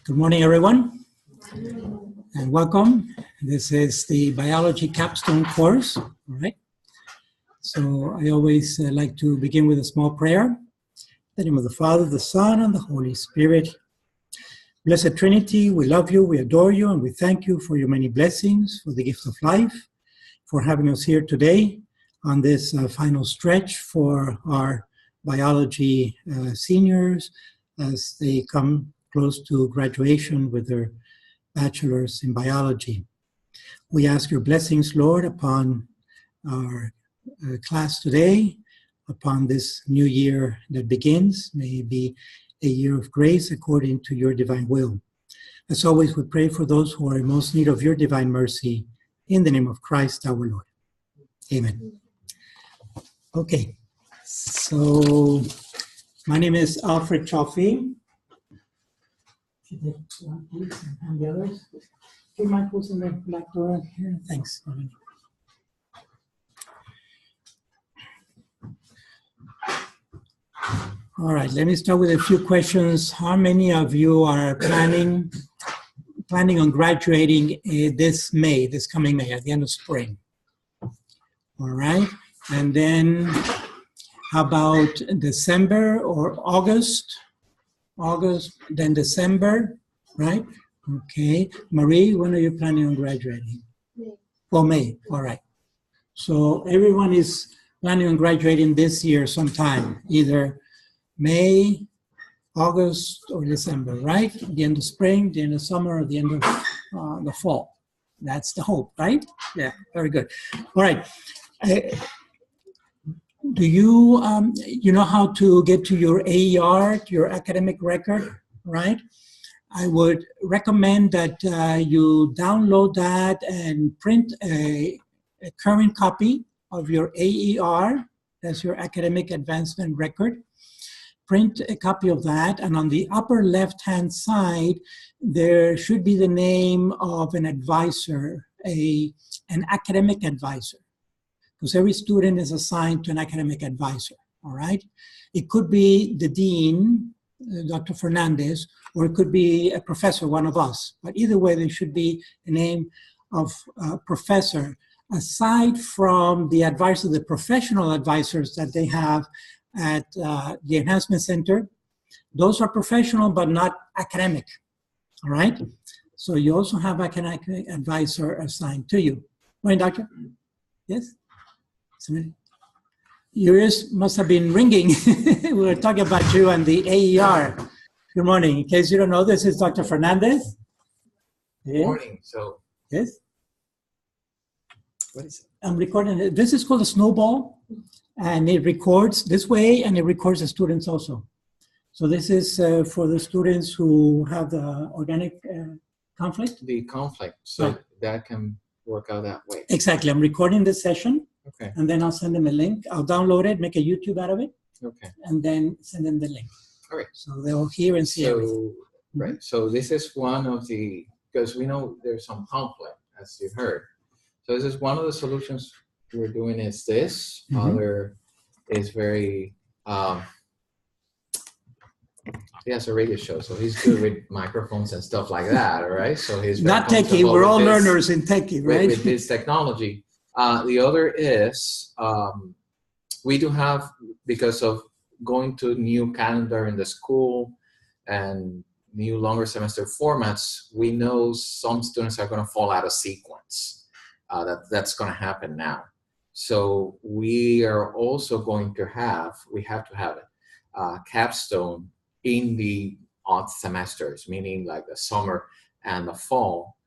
Good morning, everyone, and welcome. This is the Biology Capstone course, all right? So I always like to begin with a small prayer. In the name of the Father, the Son, and the Holy Spirit. Blessed Trinity, we love you, we adore you, and we thank you for your many blessings, for the gift of life, for having us here today on this final stretch for our biology seniors as they come close to graduation with their bachelors in biology. We ask your blessings, Lord, upon our class today, upon this new year that begins. May it be a year of grace according to your divine will. As always, we pray for those who are in most need of your divine mercy, in the name of Christ our Lord. Amen. Okay, so my name is Alfred Chaffee. And the others. Okay, Michael's in the black door here. Thanks. All right, let me start with a few questions. How many of you are planning on graduating this coming May, at the end of spring? All right, and then how about December or August? August, then December, right? Okay. Marie, when are you planning on graduating? May. Oh, May, all right. So everyone is planning on graduating this year sometime, either May, August, or December, right? The end of spring, the end of summer, or the end of the fall. That's the hope, right? Yeah, very good. All right. Do you, you know how to get to your AER, to your academic record, right? I would recommend that you download that and print a current copy of your AER, that's your academic advancement record. Print a copy of that, and on the upper left-hand side, there should be the name of an advisor, an academic advisor. Because every student is assigned to an academic advisor, all right? It could be the dean, Dr. Fernandez, or it could be a professor, one of us. But either way, there should be a name of a professor, aside from the advisor, the professional advisors that they have at the Enhancement Center. Those are professional, but not academic, all right? So you also have an academic advisor assigned to you. Morning, doctor? Yes? Your ears must have been ringing. We were talking about you and the AER. Good morning. In case you don't know, this is Dr. Fernandez. Good morning. So, yes? What is it? I'm recording it. This is called a snowball, and it records this way, and it records the students also. So this is for the students who have the organic conflict. The conflict, so right. That can work out that way. Exactly. I'm recording this session. Okay. And then I'll send them a link. I'll download it, make a YouTube out of it. Okay. And then send them the link. All right. So they'll hear and see everything. Right. So this is one of the, because we know there's some conflict, as you heard. So this is one of the solutions we're doing is this. Other is very, he has a radio show, so he's good with microphones and stuff like that, all right? So he's not techie. We're all learners in techie, right? With this technology. The other is, we do have, because of going to new calendar in the school and new longer semester formats, we know some students are going to fall out of sequence. That's going to happen now. So we are also going to have, we have to have it, capstone in the odd semesters, meaning like the summer and the fall.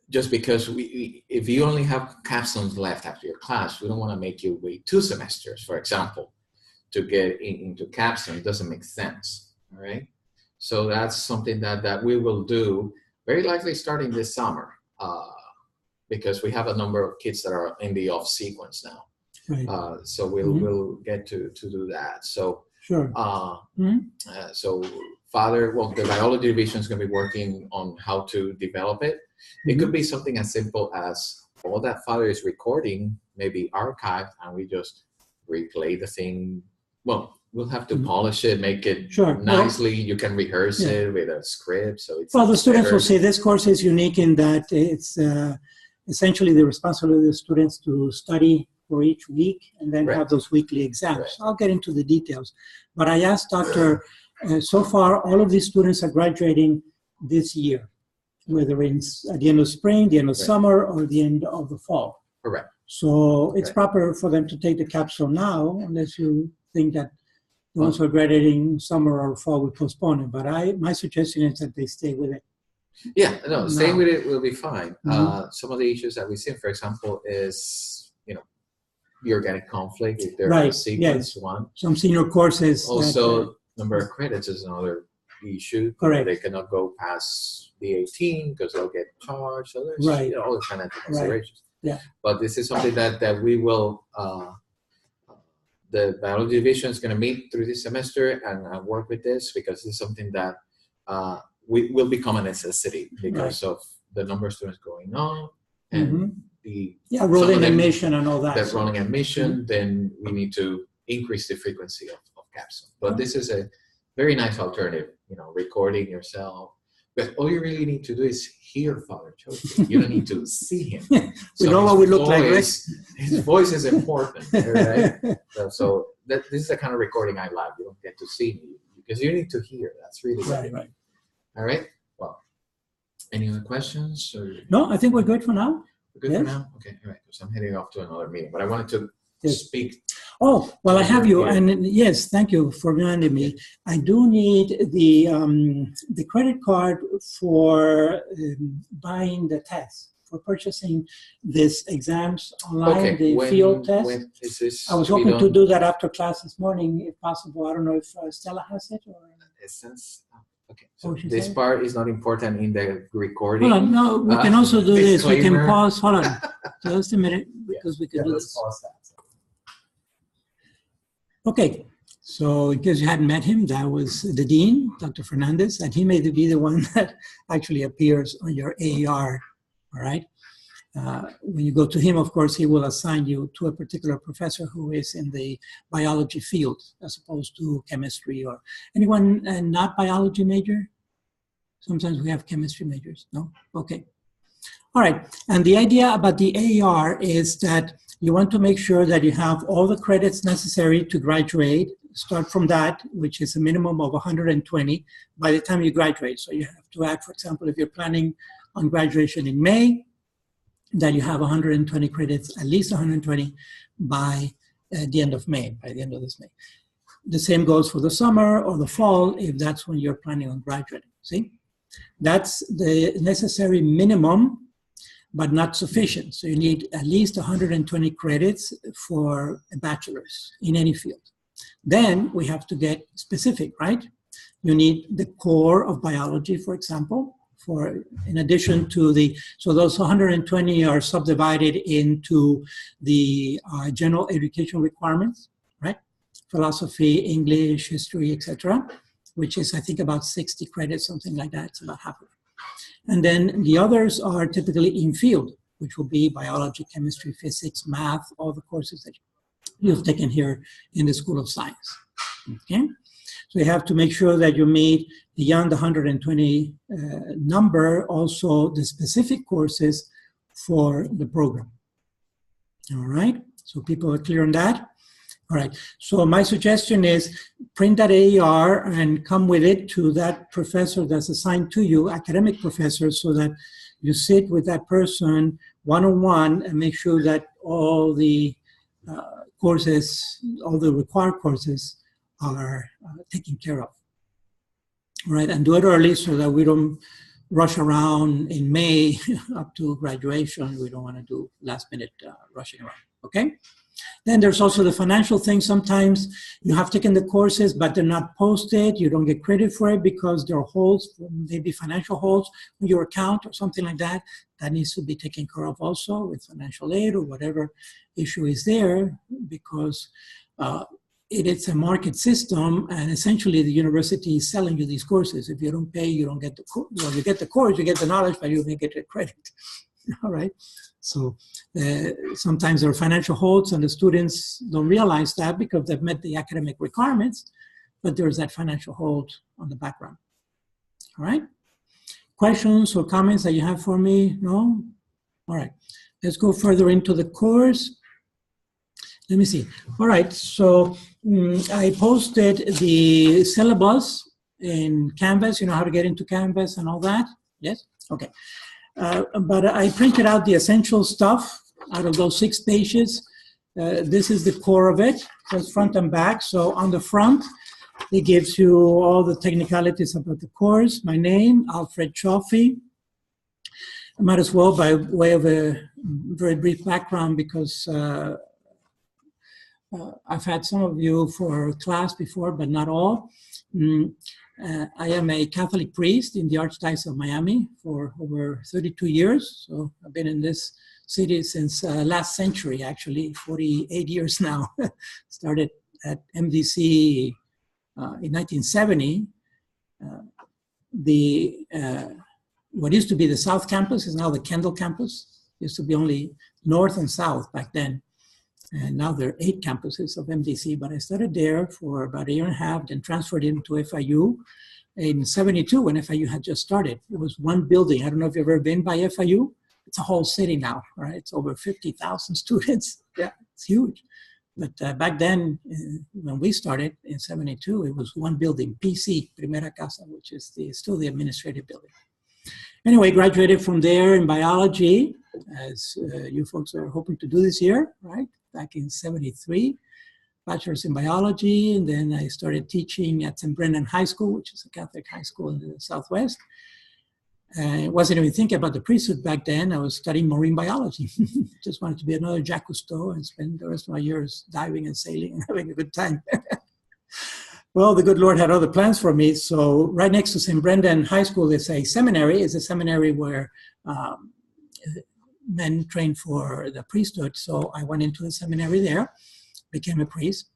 Just because if you only have capstones left after your class, we don't want to make you wait 2 semesters, for example, to get into capstone. It doesn't make sense, all right? So that's something that we will do, very likely starting this summer, because we have a number of kids that are in the off sequence now. Right. So we'll get to do that. So sure. So the biology division is going to be working on how to develop it. It could be something as simple as all that Father is recording may be archived and we just replay the thing. Well, we'll have to polish it, make it Sure. nicely. You can rehearse it with a script, so it's well, the students better. will say this course is unique in that it's essentially the responsibility of the students to study for each week and then have those weekly exams. Right. I'll get into the details. But I asked Dr. So far, all of these students are graduating this year, whether it's at the end of spring, the end of summer, or the end of the fall. Correct. So it's proper for them to take the capstone now, unless you think that the ones who are graduating summer or fall will postpone it. But my suggestion is that they stay with it. Yeah, no, staying with it will be fine. Some of the issues that we see, for example, is, the organic conflict, if they're a sequence one. Some senior courses. Also, number of credits is another issue. Correct. They cannot go past the 18 because they'll get charged. So there's all the financial considerations. Yeah. But this is something that we will, the biology division is going to meet through this semester and work with this, because it's something that will become a necessity because of the number of students going on and the rolling admission and all that. That rolling admission, then we need to increase the frequency of Capstone. But this is a very nice alternative, recording yourself. But all you really need to do is hear Father Choki. You don't need to see him. We know what we look like, right? His voice is important, right? So this is the kind of recording I like. You don't get to see me because you need to hear. That's really good. Right. All right. Well, any other questions? Or? No, I think we're good for now. We're good for now? Okay. All right. Because I'm heading off to another meeting. But I wanted to speak. Oh, well, I have you. And yes, thank you for reminding me. I do need the credit card for buying the test, for purchasing this exams online, field test. When is this? I was hoping to do that after class this morning, if possible. I don't know if Stella has it or. Okay, so this part is not important in the recording. Hold on, no, we can also do this. We can pause. Hold on, just a minute, because we can do this. Pause that. Okay, so in case you hadn't met him, that was the dean, Dr. Fernandez, and he may be the one that actually appears on your AER, all right? When you go to him, of course, he will assign you to a particular professor who is in the biology field, as opposed to chemistry or anyone not biology major? Sometimes we have chemistry majors, no? Okay. All right, and the idea about the AER is that you want to make sure that you have all the credits necessary to graduate, start from that, which is a minimum of 120 by the time you graduate. So you have to add, for example, if you're planning on graduation in May, that you have 120 credits, at least 120 by the end of May, by the end of this May. The same goes for the summer or the fall, if that's when you're planning on graduating, see? That's the necessary minimum, but not sufficient. So you need at least 120 credits for a bachelor's in any field. Then we have to get specific, right? You need the core of biology, for example, in addition to so those 120 are subdivided into the general education requirements, right? Philosophy, English, history, etc., which is, I think, about 60 credits, something like that. It's about half of it. And then the others are typically in field, which will be biology, chemistry, physics, math, all the courses that you've taken here in the School of Science, okay? So you have to make sure that you meet beyond the 120 number, also the specific courses for the program. All right, so people are clear on that? All right, so my suggestion is print that AER and come with it to that professor that's assigned to you, academic professor, so that you sit with that person one-on-one and make sure that all the courses, all the required courses are taken care of. All right, and do it early so that we don't rush around in May up to graduation. We don't want to do last minute rushing around, okay? Then there's also the financial thing. Sometimes you have taken the courses, but they're not posted. You don't get credit for it because there are holes, maybe financial holes in your account or something like that. That needs to be taken care of also with financial aid or whatever issue is there, because it's a market system, and essentially the university is selling you these courses. If you don't pay, you don't get the course. Well, you get the course, you get the knowledge, but you don't get the credit. All right. So sometimes there are financial holds, and the students don't realize that because they've met the academic requirements, but there's that financial hold on the background. All right. Questions or comments that you have for me? No? All right. Let's go further into the course. Let me see. All right. So I posted the syllabus in Canvas. You know how to get into Canvas and all that? Yes? Okay. But I printed out the essential stuff out of those 6 pages. This is the core of it. It's front and back. So on the front, it gives you all the technicalities about the course. My name, Alfred Chaffee. I might as well, by way of a very brief background, because I've had some of you for class before, but not all. I am a Catholic priest in the Archdiocese of Miami for over 32 years. So I've been in this city since last century, actually, 48 years now. Started at MDC in 1970. What used to be the South Campus is now the Kendall Campus. It used to be only North and South back then. And now there are 8 campuses of MDC, but I started there for about a year and a half, then transferred into FIU in 72 when FIU had just started. It was one building. I don't know if you've ever been by FIU. It's a whole city now, right? It's over 50,000 students. Yeah, it's huge. But back then, when we started in 72, it was one building, PC, Primera Casa, which is still the administrative building. Anyway, graduated from there in biology, as you folks are hoping to do this year, right? Back in 73, bachelor's in biology, and then I started teaching at St. Brendan High School, which is a Catholic high school in the Southwest. I wasn't even thinking about the priesthood back then. I was studying marine biology. Just wanted to be another Jacques Cousteau and spend the rest of my years diving and sailing and having a good time. Well, the good Lord had other plans for me. So right next to St. Brendan High School is a seminary. It's a seminary where men train for the priesthood. So I went into the seminary there, became a priest.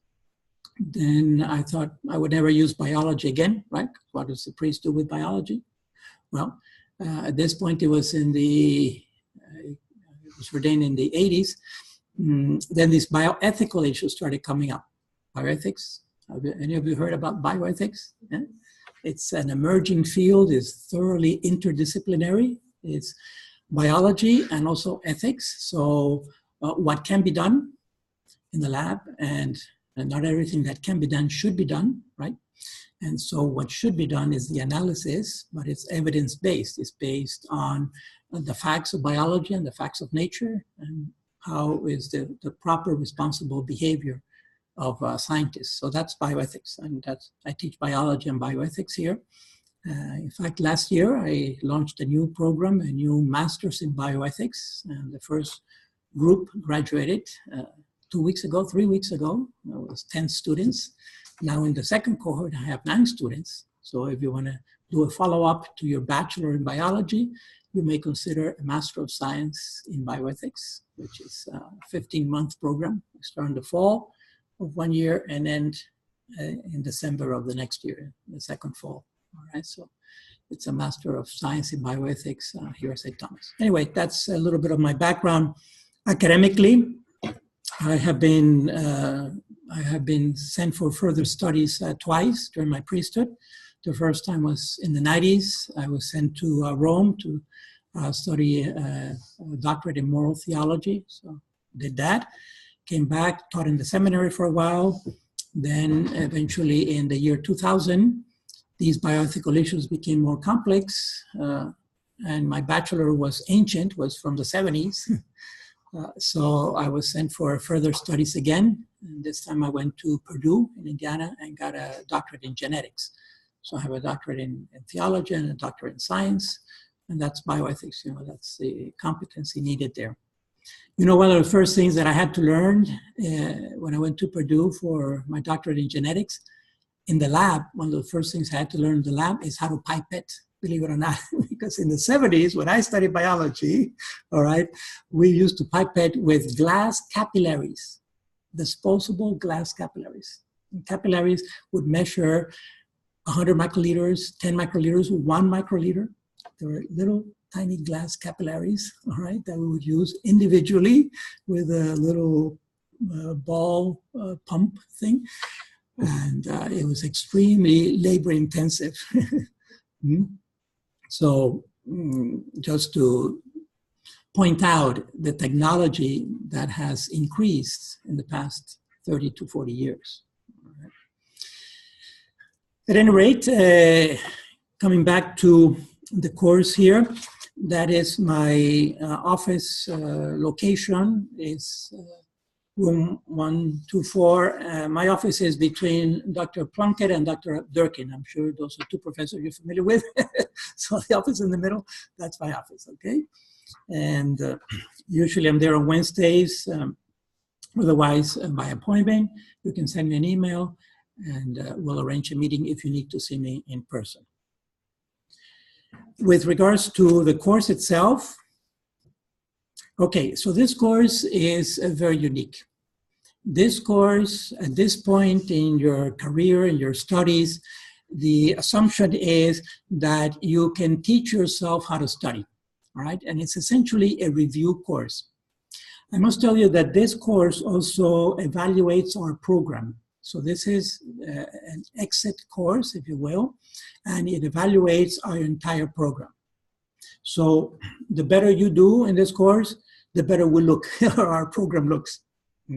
Then I thought I would never use biology again, right? What does the priest do with biology? Well, at this point, it was ordained in the 80s. Then these bioethical issues started coming up. Bioethics. Have any of you heard about bioethics? Yeah? It's an emerging field. It's thoroughly interdisciplinary. It's biology and also ethics. So what can be done in the lab, and not everything that can be done should be done, right? And so what should be done is the analysis, but it's evidence-based. It's based on the facts of biology and the facts of nature, and how is the proper responsible behavior of scientists. So that's bioethics, and I teach biology and bioethics here. In fact, last year I launched a new program, a new master's in bioethics, and the first group graduated 3 weeks ago. There was 10 students. Now in the second cohort, I have 9 students. So if you want to do a follow-up to your bachelor in biology, you may consider a Master of Science in Bioethics, which is a 15-month program. We start in the fall of 1 year and end in December of the next year, the second fall. All right, so it's a Master of Science in Bioethics here at St. Thomas. Anyway, that's a little bit of my background. Academically, I have been sent for further studies twice during my priesthood. The first time was in the 90s. I was sent to Rome to study a doctorate in moral theology. So did that, came back, taught in the seminary for a while. Then eventually in the year 2000, these bioethical issues became more complex. And my bachelor was ancient, was from the 70s. So I was sent for further studies again. And this time I went to Purdue in Indiana and got a doctorate in genetics. So I have a doctorate in theology and a doctorate in science, and that's bioethics. You know, that's the competency needed there. You know, one of the first things that I had to learn when I went to Purdue for my doctorate in genetics, in the lab, one of the first things I had to learn in the lab is how to pipette, believe it or not, because in the 70s, when I studied biology, all right, we used to pipette with glass capillaries, disposable glass capillaries. And capillaries would measure 100 microliters, 10 microliters, 1 microliter. They were little tiny glass capillaries, all right, that we would use individually with a little ball pump thing. And it was extremely labor intensive. So just to point out the technology that has increased in the past 30 to 40 years. At any rate, coming back to the course here, that is my office location. It's room 124. My office is between Dr. Plunkett and Dr. Durkin. I'm sure those are two professors you're familiar with. So the office in the middle, that's my office, okay? And usually I'm there on Wednesdays. Otherwise, by appointment, you can send me an email and we'll arrange a meeting if you need to see me in person. With regards to the course itself, okay, so this course is very unique. This course, at this point in your career, in your studies, the assumption is that you can teach yourself how to study, all right? And it's essentially a review course. I must tell you that this course also evaluates our program. So this is an exit course, if you will, and it evaluates our entire program. So the better you do in this course, the better we look, or our program looks,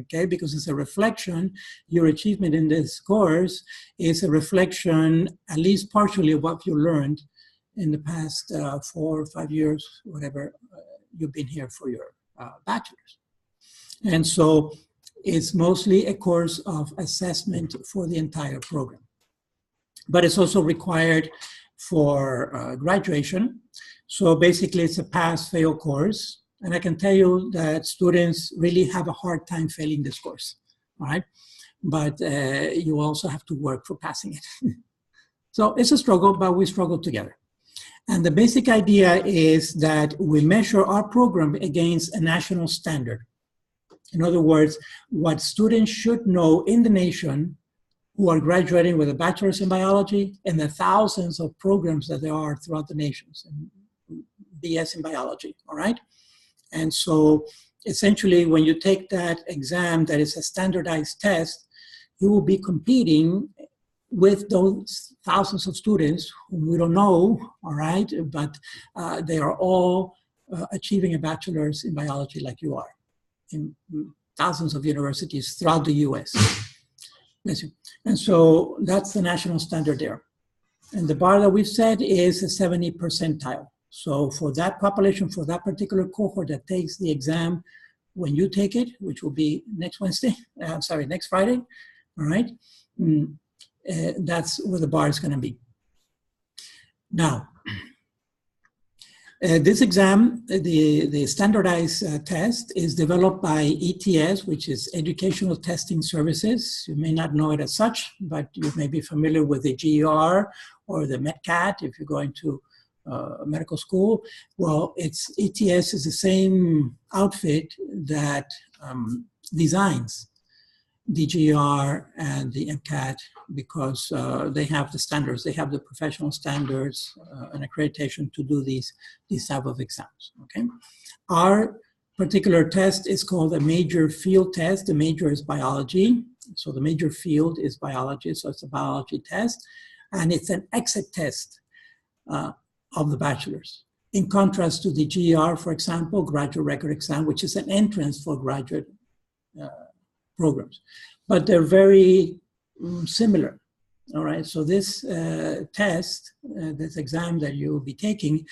okay? Because it's a reflection, your achievement in this course is a reflection, at least partially, of what you learned in the past 4 or 5 years, whatever you've been here for your bachelor's. And so it's mostly a course of assessment for the entire program. But it's also required for graduation. So basically it's a pass-fail course. And I can tell you that students really have a hard time failing this course, all right? But you also have to work for passing it. So it's a struggle, but we struggle together. And the basic idea is that we measure our program against a national standard. In other words, what students should know in the nation who are graduating with a bachelor's in biology and the thousands of programs that there are throughout the nations, BS in biology, all right? And so essentially when you take that exam that is a standardized test, you will be competing with those thousands of students whom we don't know, all right? But they are all achieving a bachelor's in biology like you are, in thousands of universities throughout the US. And so that's the national standard there. And the bar that we've set is a 70 percentile. So for that population, for that particular cohort that takes the exam, when you take it, which will be next next Friday, all right? That's where the bar is gonna be. Now, this exam, the standardized test, is developed by ETS, which is Educational Testing Services. You may not know it as such, but you may be familiar with the GER or the MetCat if you're going to medical school. Well, ETS is the same outfit that designs the GER and the MCAT because they have the standards, they have the professional standards and accreditation to do these type of exams, okay? Our particular test is called a major field test. The major is biology, so the major field is biology, so it's a biology test, and it's an exit test of the bachelor's. In contrast to the GER, for example, graduate record exam, which is an entrance for graduate programs. But they're very similar, all right? So this test, this exam that you will be taking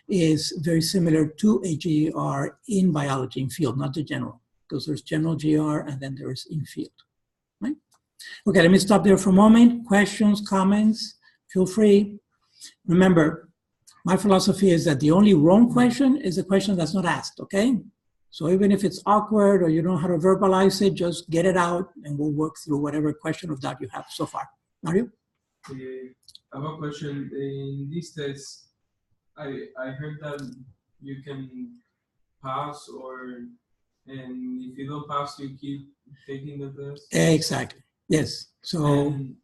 is very similar to a GER in biology in field, not the general, because there's general GER and then there's in field, right? Okay, let me stop there for a moment. Questions, comments, feel free. Remember, my philosophy is that the only wrong question is the question that's not asked, okay? So even if it's awkward or you don't know how to verbalize it, just get it out and we'll work through whatever question or doubt you have so far. Mario? I have a question. In this test, I heard that you can pass and if you don't pass, you keep taking the test? Exactly, yes. So, and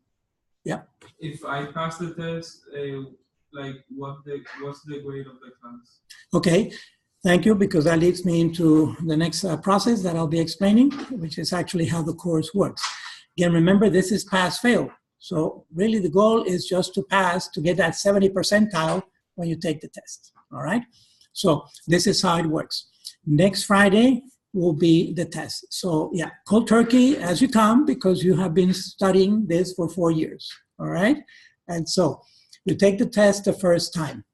yeah. If I pass the test, like what's the grade of the class? Okay, thank you, because that leads me into the next process that I'll be explaining, which is actually how the course works. Again, remember, this is pass-fail. So really the goal is just to pass, to get that 70 percentile when you take the test, all right? So this is how it works. Next Friday will be the test. So yeah, cold turkey as you come, because you have been studying this for 4 years, all right? And so you take the test the first time.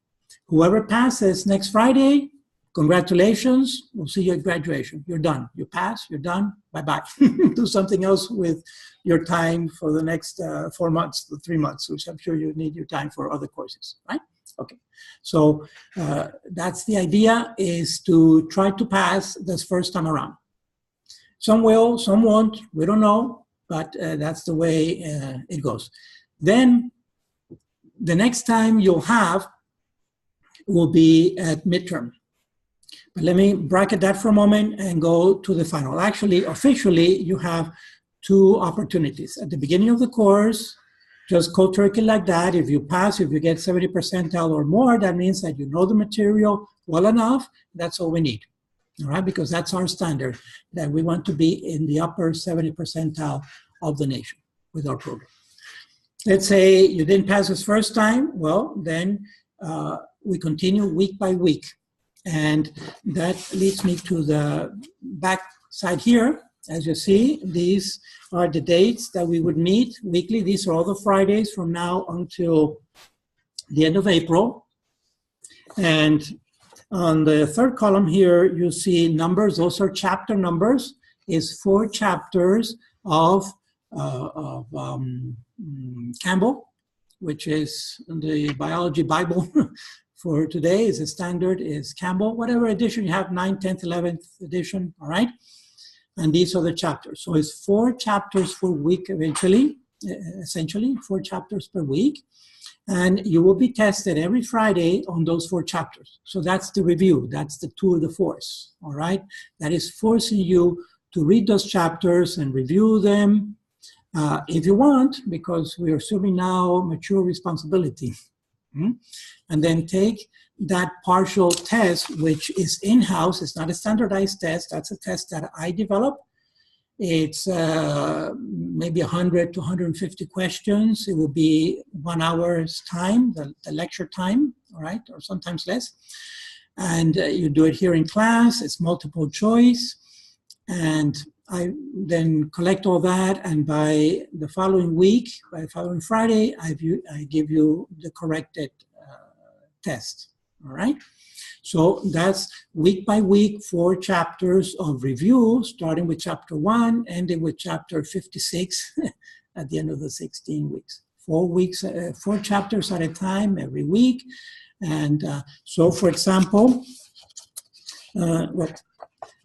Whoever passes next Friday, congratulations, we'll see you at graduation. You're done. You pass, you're done, bye-bye. Do something else with your time for the next 4 months, 3 months, which I'm sure you need your time for other courses, right? Okay, so that's the idea, is to try to pass this first time around. Some will, some won't, we don't know, but that's the way it goes. Then the next time you'll have will be at midterm. But let me bracket that for a moment and go to the final. Actually, officially, you have 2 opportunities. At the beginning of the course, just cold turkey like that. If you pass, if you get 70 percentile or more, that means that you know the material well enough. That's all we need, all right? Because that's our standard, that we want to be in the upper 70 percentile of the nation with our program. Let's say you didn't pass this first time. Well, then we continue week by week. And that leads me to the back side here. As you see, these are the dates that we would meet weekly. These are all the Fridays from now until the end of April. And on the third column here, you see numbers. Those are chapter numbers. It's 4 chapters of Campbell, which is the biology Bible for today. Is a standard, is Campbell. Whatever edition you have, 9th, 10th, 11th edition, all right? And these are the chapters. So it's 4 chapters per week eventually, essentially, 4 chapters per week. And you will be tested every Friday on those 4 chapters. So that's the review. That's the tour de force, all right? That is forcing you to read those chapters and review them if you want, because we are assuming now mature responsibility. And then take that partial test, which is in-house. It's not a standardized test. That's a test that I developed. It's maybe 100 to 150 questions. It will be 1 hour's time, the lecture time, all right, or sometimes less. And you do it here in class. It's multiple choice. And I then collect all that, and by the following week, by the following Friday, I give you the corrected test, all right? So that's week by week, 4 chapters of review, starting with chapter 1, ending with chapter 56 at the end of the 16 weeks. 4 weeks, 4 chapters at a time every week. And so, for example,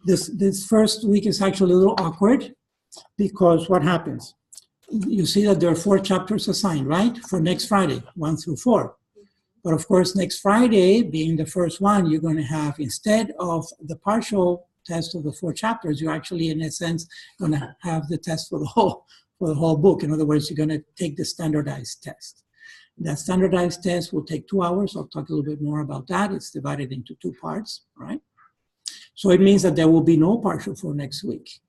this first week is actually a little awkward, because what happens? You see that there are 4 chapters assigned, right? For next Friday, 1 through 4. But of course, next Friday, being the first one, you're going to have, instead of the partial test of the 4 chapters, you're actually, in a sense, going to have the test for the whole book. In other words, you're going to take the standardized test. That standardized test will take 2 hours. I'll talk a little bit more about that. It's divided into 2 parts, right? So it means that there will be no partial for next week.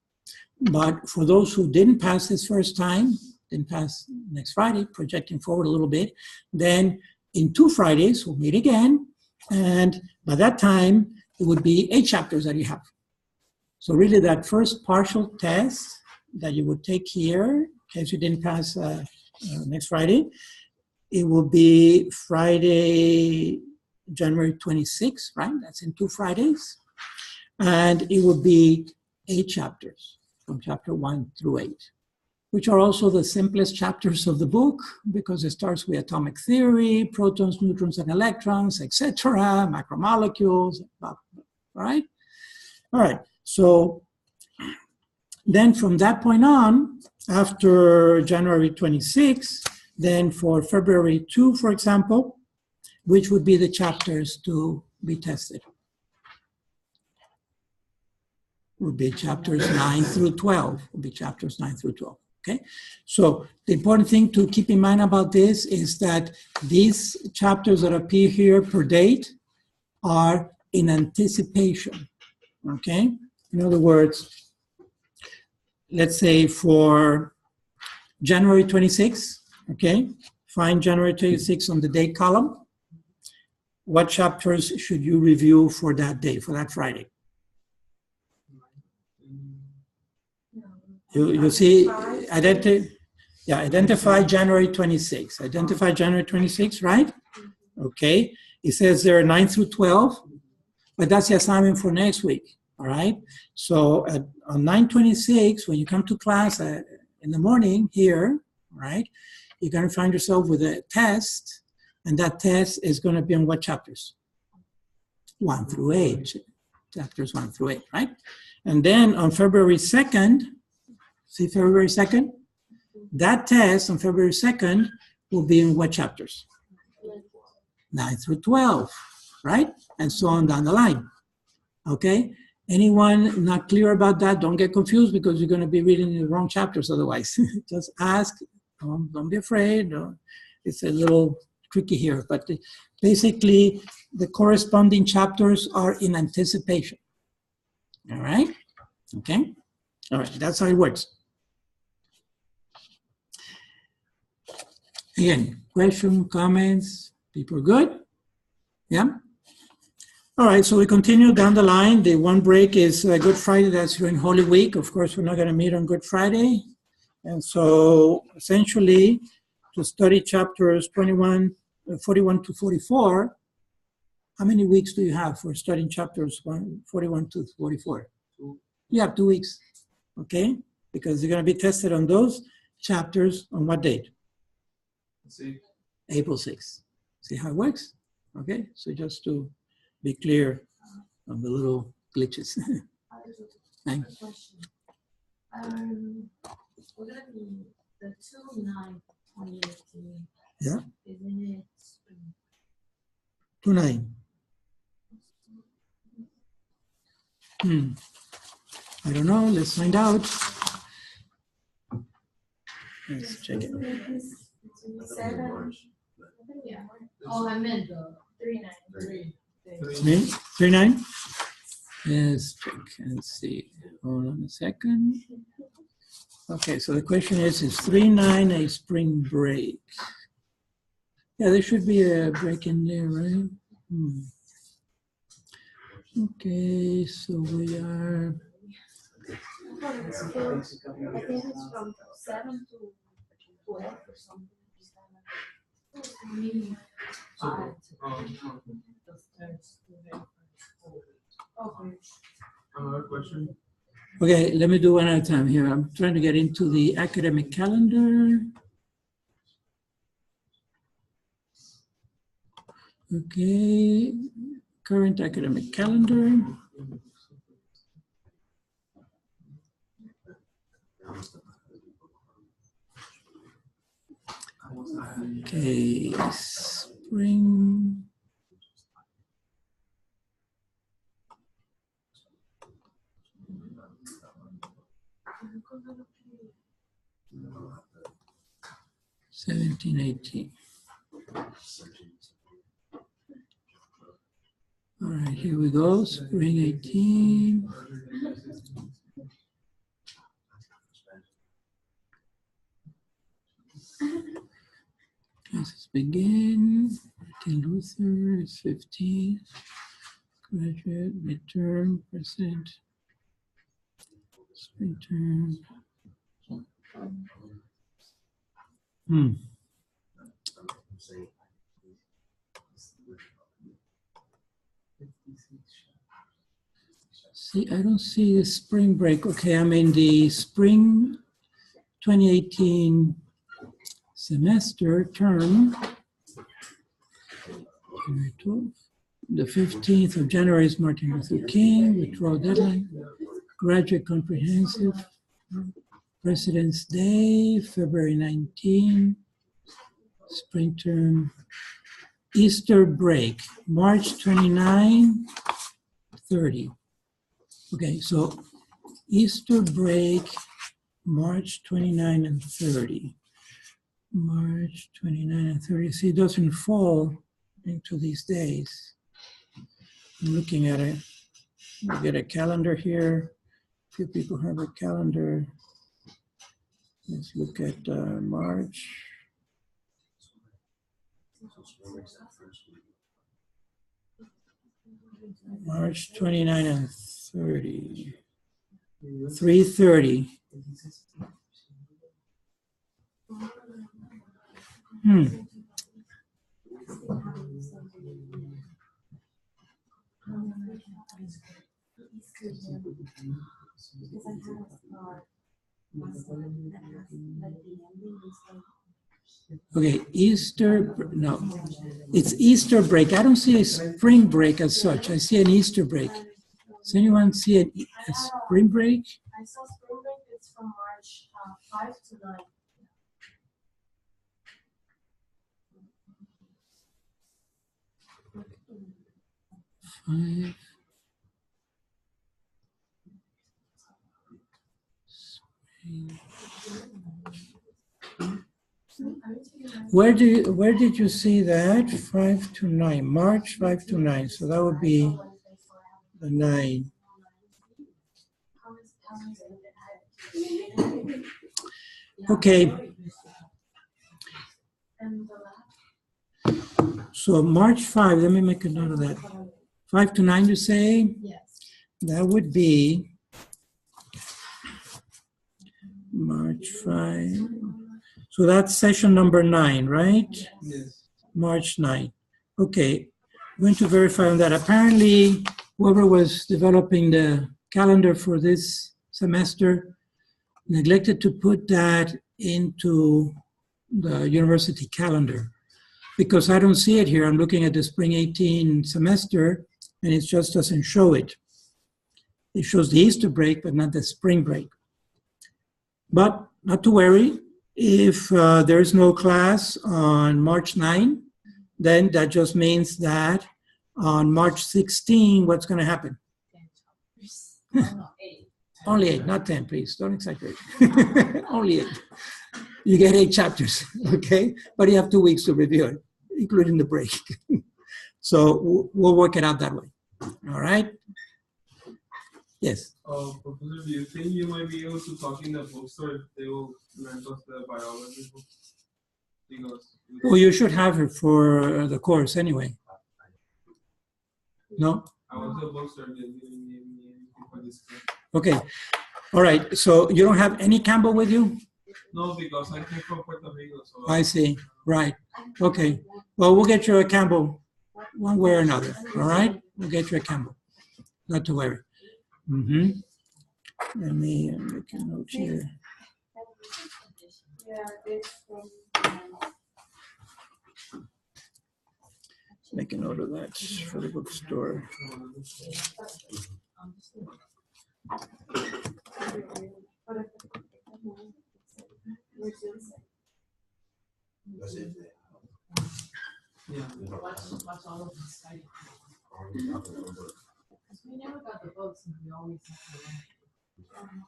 But for those who didn't pass this first time, didn't pass next Friday, projecting forward a little bit, then in 2 Fridays, we'll meet again. And by that time, it would be 8 chapters that you have. So really that first partial test that you would take here, in case you didn't pass next Friday, it will be Friday, January 26th, right? That's in 2 Fridays. And it will be 8 chapters, from chapter 1 through 8, which are also the simplest chapters of the book, because it starts with atomic theory, protons, neutrons, and electrons, etc., macromolecules, all right? All right, so then from that point on, after January 26, then for February 2, for example, which would be the chapters to be tested? Would be chapters 9 through 12, would be chapters 9 through 12. Okay, so the important thing to keep in mind about this is that these chapters that appear here per date are in anticipation, okay? In other words, let's say for January 26th, okay? Find January 26th on the date column. What chapters should you review for that day, for that Friday? You see, identify January 26th. Identify January 26th, right? Okay. It says there are 9 through 12, but that's the assignment for next week, all right? So on 9/26, when you come to class in the morning here, right, you're going to find yourself with a test, and that test is going to be on what chapters? 1 through 8, chapters 1 through 8, right? And then on February 2nd, see February 2nd? That test on February 2nd will be in what chapters? 9 through 12, right? And so on down the line, okay? Anyone not clear about that, don't get confused because you're going to be reading the wrong chapters otherwise. Just ask, don't be afraid. It's a little tricky here, but basically the corresponding chapters are in anticipation, all right? Okay, all right, that's how it works. Again, question, comments, people good? Yeah? All right, so we continue down the line. The one break is Good Friday, that's during Holy Week. Of course, we're not gonna meet on Good Friday. And so essentially, to study chapters 41 to 44, how many weeks do you have for studying chapters 41 to 44? You have 2 weeks, okay? Because you're gonna be tested on those chapters on what date? April 6th. See how it works? Okay, so just to be clear on the little glitches. Thanks. We're gonna be the 2/9/2018. Yeah. Isn't it spring? 2/9. I don't know, let's find out. Let's check it. 7. Yeah. Oh, I meant the 3/9. 3/9? Let's check and see. Hold on a second. Okay, so the question is 3/9 a spring break? Yeah, there should be a break in there, right? Okay, so we are. I think it's from 7 to 12 or something. Another question. Okay, let me do one at a time here. I'm trying to get into the academic calendar. Okay, current academic calendar. Okay, spring. (1718). All right, here we go, spring 18. Classes begin. Martin Luther is 15. Graduate, midterm, present, spring term. See, I don't see the spring break. Okay, I'm in the spring 2018 semester term. The 15th of January is Martin Luther King, withdrawal deadline, graduate comprehensive, President's Day, February 19, spring term, Easter break, March 29, 30. Okay, so Easter break March 29 and 30. March 29 and 30. See, it doesn't fall into these days. I'm looking at it. We get a calendar here. A few people have a calendar. Let's look at March. March 29 and 30. 3:30. Okay, Easter, no, it's Easter break. I don't see a spring break as such. I see an Easter break. Does anyone see a spring break? I saw spring break, it's from March 5 to 9. Five. Where did you see that? 5 to 9, March 5 to 9. So that would be the 9. Okay. So March 5, let me make a note of that. 5 to 9 you say? Yes. That would be March 5. So that's session number 9, right? Yes. March 9. Okay, I'm going to verify on that. Apparently, whoever was developing the calendar for this semester neglected to put that into the university calendar because I don't see it here. I'm looking at the spring 18 semester and it just doesn't show it. It shows the Easter break, but not the spring break. But not to worry. If there is no class on March 9, then that just means that on March 16, what's going to happen? Only 8, not 10, please. Don't exaggerate. Only 8. You get 8 chapters, okay? But you have 2 weeks to review it, including the break. So we'll work it out that way. All right? Yes. Professor, do you think you might be able to talk in the bookstore if they will lend us the biology book? Because Well, you should have it for the course anyway. No? I went to the bookstore and they didn't give me anything for this class. Okay. All right. So you don't have any Campbell with you? No, because I came from Puerto Rico. So I see. Right. Okay. Well, we'll get you a Campbell one way or another. All right? We'll get you a Campbell. Not to worry. Mm-hmm. Let me make a note here. Make a note of that for the bookstore. yeah. Watch all of the Skype. We never got the books and we always have to learn.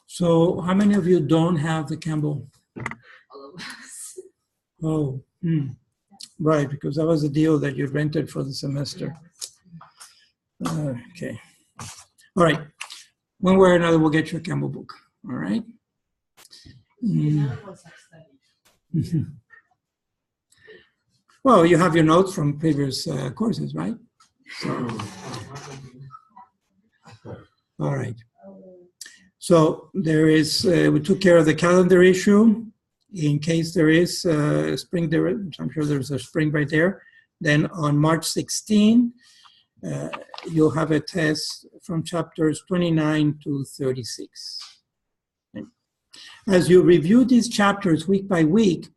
So how many of you don't have the Campbell? All of us. Oh, right, because that was the deal that you rented for the semester. Okay. All right. One way or another, we'll get you a Campbell book. All right. None of us have studied. Well, you have your notes from previous courses, right? So, all right. So there is, we took care of the calendar issue. In case there is spring, I'm sure there's a spring right there. Then on March 16, you'll have a test from chapters 29 to 36. Okay. As you review these chapters week by week,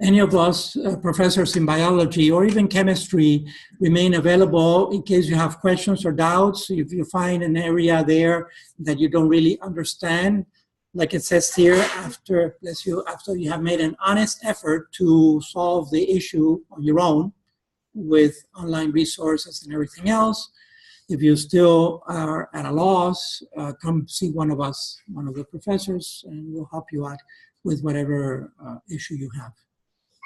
any of us professors in biology or even chemistry remain available in case you have questions or doubts. If you find an area there that you don't really understand, like it says here, after you have made an honest effort to solve the issue on your own with online resources and everything else, If you still are at a loss, come see one of us, one of the professors, and we'll help you out with whatever issue you have.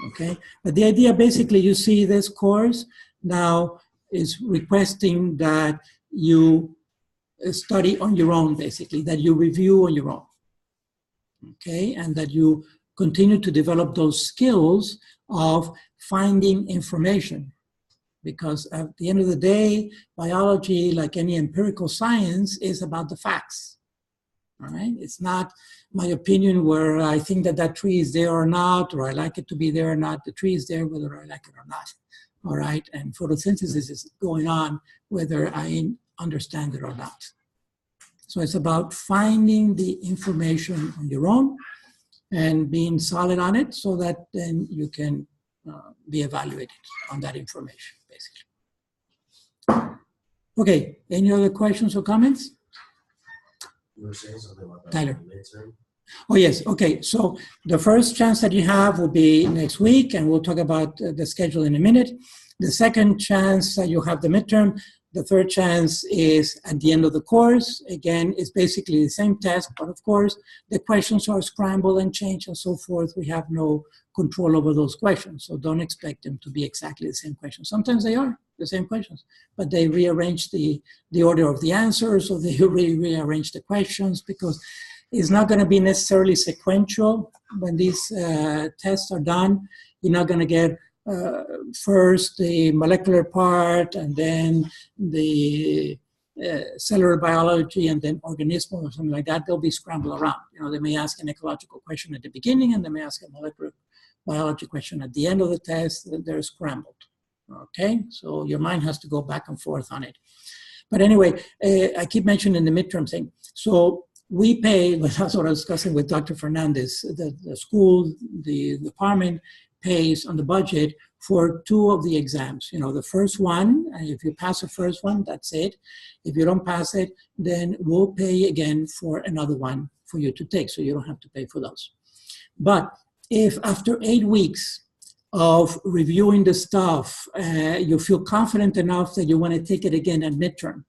Okay, but the idea basically, you see this course now is requesting that you study on your own, basically, that you review on your own. Okay, and that you continue to develop those skills of finding information. Because at the end of the day, biology, like any empirical science, is about the facts. All right, it's not my opinion where I think that that tree is there or not, or I like it to be there or not. The tree is there whether I like it or not. All right, and photosynthesis is going on whether I understand it or not. So it's about finding the information on your own and being solid on it so that then you can be evaluated on that information, basically. Okay, any other questions or comments? You were saying something about Tyler. the midterm? Oh, yes. Okay. So the first chance that you have will be next week, and we'll talk about the schedule in a minute. The second chance that you have the midterm. The third chance is at the end of the course. Again, it's basically the same test, but of course, the questions are scrambled and changed and so forth. We have no control over those questions, so don't expect them to be exactly the same questions. Sometimes they are the same questions, but they rearrange the order of the answers, or they rearrange the questions, because it's not going to be necessarily sequential when these tests are done. You're not going to get first the molecular part, and then the cellular biology, and then organismal or something like that. They'll be scrambled around. You know, they may ask an ecological question at the beginning, and they may ask a molecular biology question at the end of the test. They're scrambled. Okay, so your mind has to go back and forth on it. But anyway, I keep mentioning the midterm thing. So we pay, but that's what I was discussing with Dr. Fernandez, the school, the department pays on the budget for 2 of the exams. You know, the first one, and if you pass the first one, that's it. If you don't pass it, then we'll pay again for another one for you to take, so you don't have to pay for those. But if after 8 weeks of reviewing the stuff, you feel confident enough that you want to take it again at midterm,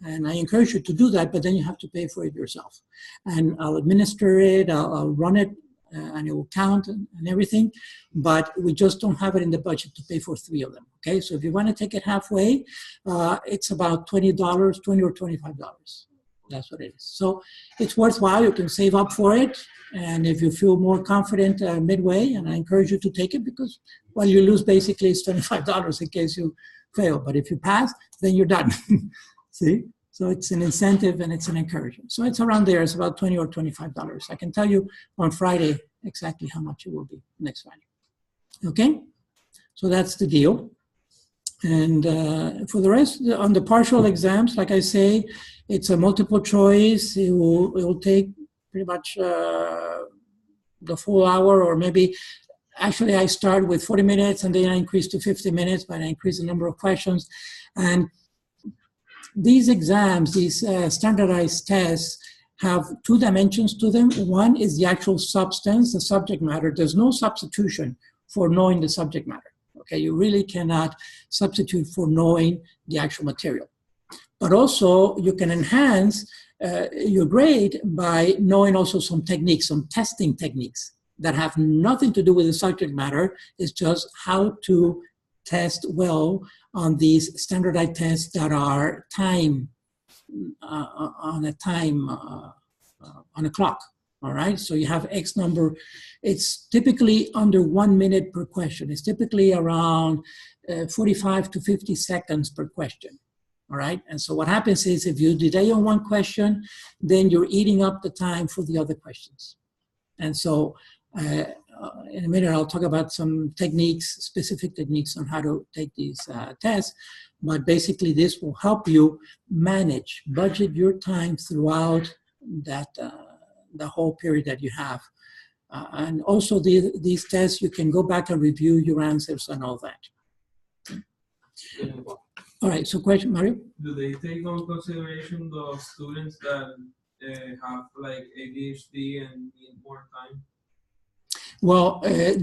and I encourage you to do that, but then you have to pay for it yourself. And I'll administer it, I'll run it, and it will count and everything, but we just don't have it in the budget to pay for 3 of them, okay? So if you want to take it halfway, it's about $20, $20 or $25. That's what it is. So it's worthwhile. You can save up for it, and if you feel more confident midway, and I encourage you to take it, because, well, you lose basically it's $25 in case you fail, but if you pass, then you're done. See? So it's an incentive and it's an encouragement. So it's around there. It's about $20 or $25. I can tell you on Friday exactly how much it will be next Friday. Okay? So that's the deal. And for the rest, on the partial exams, like I say, it's a multiple choice. It will take pretty much the full hour, or maybe, actually I start with 40 minutes and then I increase to 50 minutes, but I increase the number of questions. And these exams, these standardized tests, have 2 dimensions to them. One is the actual substance, the subject matter. There's no substitution for knowing the subject matter. Okay, you really cannot substitute for knowing the actual material. But also, you can enhance your grade by knowing also some techniques, some testing techniques that have nothing to do with the subject matter. It's just how to test well on these standardized tests that are time on a clock. All right, so you have X number. It's typically under 1 minute per question. It's typically around 45 to 50 seconds per question. All right, and so what happens is, if you delay on one question, then you're eating up the time for the other questions. And so in a minute, I'll talk about some techniques, specific techniques on how to take these tests. But basically, this will help you manage, budget your time throughout that the whole period that you have. And also, these tests, you can go back and review your answers and all that. All right, so question, Mario? Do they take on consideration the students that have like ADHD and need more time? Well,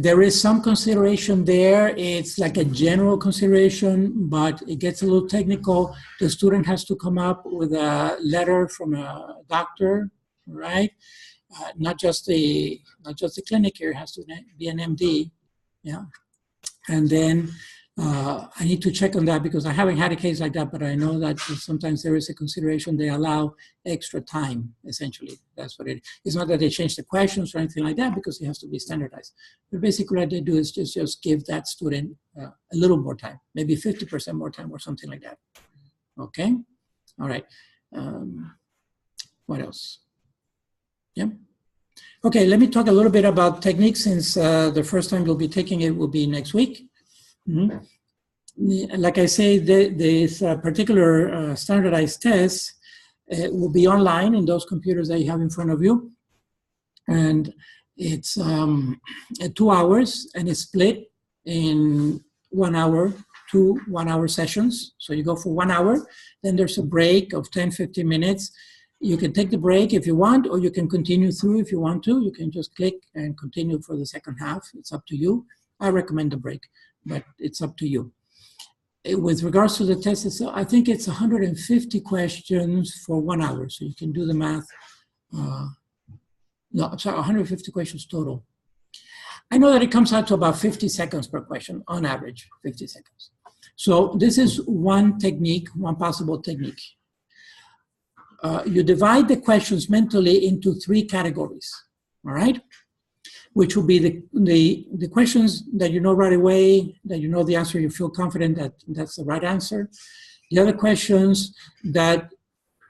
there is some consideration there. It's like a general consideration, but it gets a little technical. The student has to come up with a letter from a doctor, right? Not just the clinic here, it has to be an MD, yeah. And then I need to check on that because I haven't had a case like that, but I know that sometimes there is a consideration. They allow extra time, essentially. That's what it is. It's not that they change the questions or anything like that because it has to be standardized. But basically what they do is just give that student a little more time, maybe 50% more time or something like that. Okay? All right. What else? Yeah. Okay, let me talk a little bit about techniques since the first time you'll be taking it will be next week. Mm-hmm. Like I say, this particular standardized test will be online in those computers that you have in front of you. And it's 2 hours and it's split in 1 hour, 2 1-hour sessions. So you go for 1 hour, then there's a break of 10, 15 minutes. You can take the break if you want, or you can continue through if you want to. You can just click and continue for the second half. It's up to you. I recommend the break, but it's up to you. With regards to the test itself, I think it's 150 questions for 1 hour. So you can do the math. No, I'm sorry, 150 questions total. I know that it comes out to about 50 seconds per question, on average, 50 seconds. So this is one technique, one possible technique. You divide the questions mentally into 3 categories, all right? Which will be the questions that you know right away, that you know the answer, you feel confident that that's the right answer. The other questions that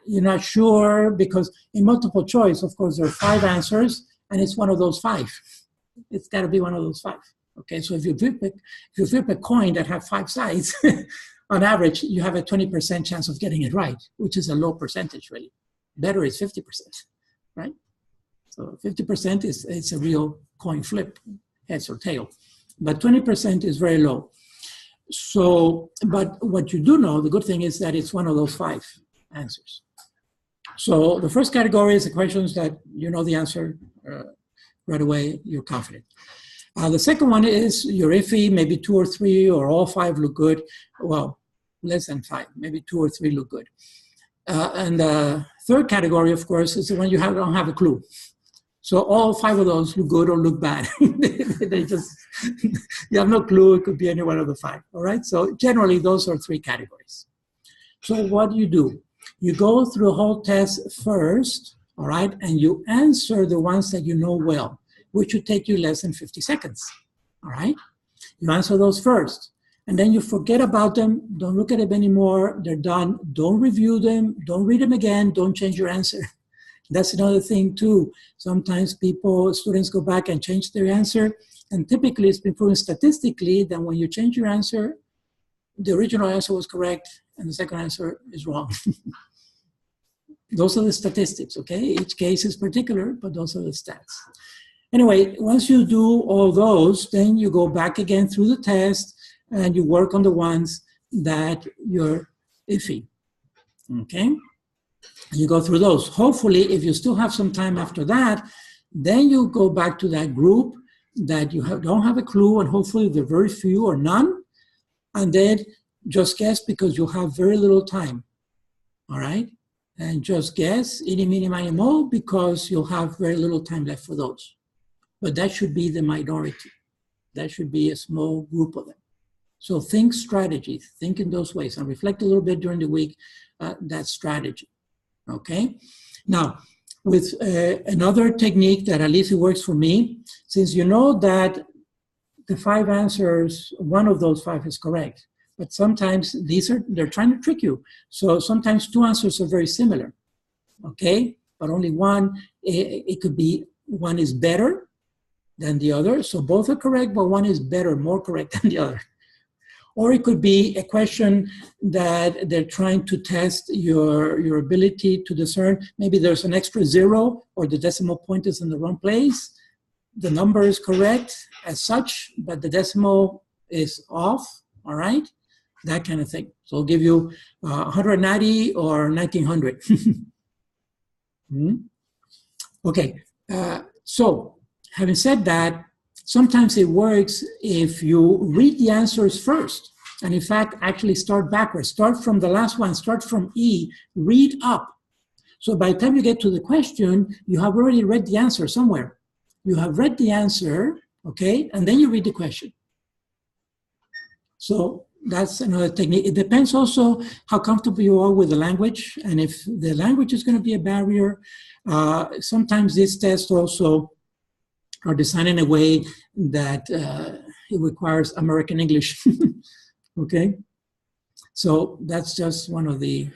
you're not sure, because in multiple choice, of course, there are 5 answers, and it's one of those 5. It's got to be one of those 5. Okay, so if you flip a coin that have 5 sides, on average, you have a 20% chance of getting it right, which is a low percentage, really. Better is 50%, right? So 50% it's a real coin flip, heads or tail. But 20% is very low. So, but what you do know, the good thing is that it's one of those 5 answers. So the first category is the questions that you know the answer right away, you're confident. The second one is you're iffy, maybe 2 or 3 or all 5 look good. Well, less than 5, maybe 2 or 3 look good. And the third category, of course, is the one you don't have a clue. So all 5 of those look good or look bad. They just, you have no clue, it could be any one of the 5, all right? So generally, those are 3 categories. So what do? You go through the whole test first, all right? And you answer the ones that you know well, which would take you less than 50 seconds, all right? You answer those first, and then you forget about them, don't look at them anymore, they're done, don't review them, don't read them again, don't change your answer. That's another thing too. Sometimes students go back and change their answer, and typically it's been proven statistically that when you change your answer, the original answer was correct and the second answer is wrong. Those are the statistics, okay? Each case is particular, but those are the stats. Anyway, once you do all those, then you go back again through the test and you work on the ones that you're iffy, okay? You go through those. Hopefully, if you still have some time after that, then you go back to that group that you don't have a clue, and hopefully there are very few or none, and then just guess because you have very little time, all right? And just guess, eeny, meeny, miny, moe, because you'll have very little time left for those. But that should be the minority. That should be a small group of them. So think strategy, think in those ways, and reflect a little bit during the week, that strategy, okay? Now, with another technique that at least it works for me, since you know that the 5 answers, one of those 5 is correct, but sometimes they're trying to trick you. So sometimes 2 answers are very similar, okay? But only one, it could be one is better than the other. So both are correct, but one is better, more correct than the other. Or it could be a question that they're trying to test your ability to discern. Maybe there's an extra 0 or the decimal point is in the wrong place. The number is correct as such, but the decimal is off, all right? That kind of thing. So I'll give you 190 or 1900. Okay, so having said that, Sometimes it works if you read the answers first, and in fact, actually start backwards. Start from the last one, start from E, read up. So by the time you get to the question, you have already read the answer somewhere. You have read the answer, okay, and then you read the question. So that's another technique. It depends also how comfortable you are with the language, and if the language is going to be a barrier, sometimes these tests also are designed in a way that it requires American English, okay? So that's just one of the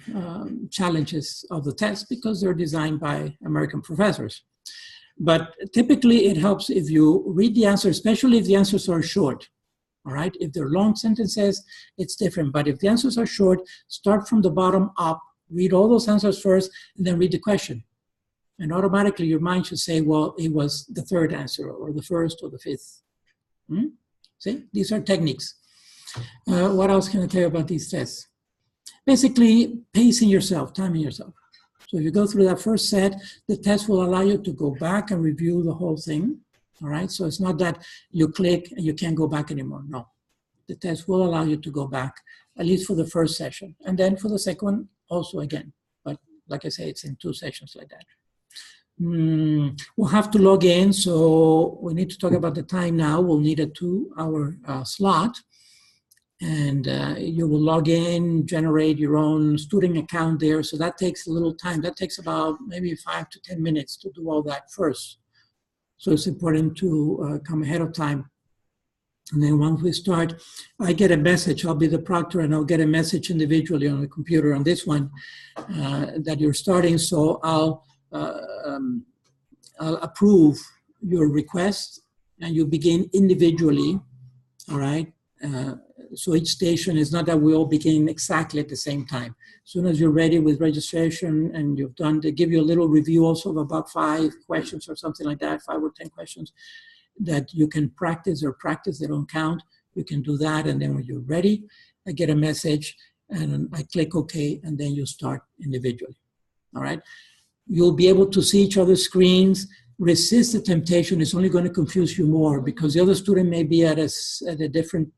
challenges of the test because they're designed by American professors. But typically it helps if you read the answer, especially if the answers are short, all right? If they're long sentences, it's different. But if the answers are short, start from the bottom up, read all those answers first, and then read the question. And automatically your mind should say, well, it was the third answer or the first or the fifth. See, these are techniques. What else can I tell you about these tests? Basically, pacing yourself, timing yourself. So if you go through that first set, the test will allow you to go back and review the whole thing, all right? So it's not that you click and you can't go back anymore, no. The test will allow you to go back, at least for the first session. And then for the second one, also again. But like I say, it's in 2 sessions like that. We'll have to log in, so we need to talk about the time now. We'll need a 2-hour slot. And you will log in, generate your own student account there. So that takes a little time. That takes about maybe 5 to 10 minutes to do all that first. So it's important to come ahead of time. And then once we start, I get a message. I'll be the proctor, and I'll get a message individually on the computer on this one that you're starting. So I'll approve your request, and you begin individually, all right? So each station is not that we all begin exactly at the same time. As soon as you're ready with registration and you've done, they give you a little review also of about 5 questions or something like that, 5 or 10 questions that you can practice or practice, they don't count. You can do that, and then when you're ready, I get a message and I click OK, and then you start individually, all right? You'll be able to see each other's screens. Resist the temptation. It's only going to confuse you more because the other student may be at a different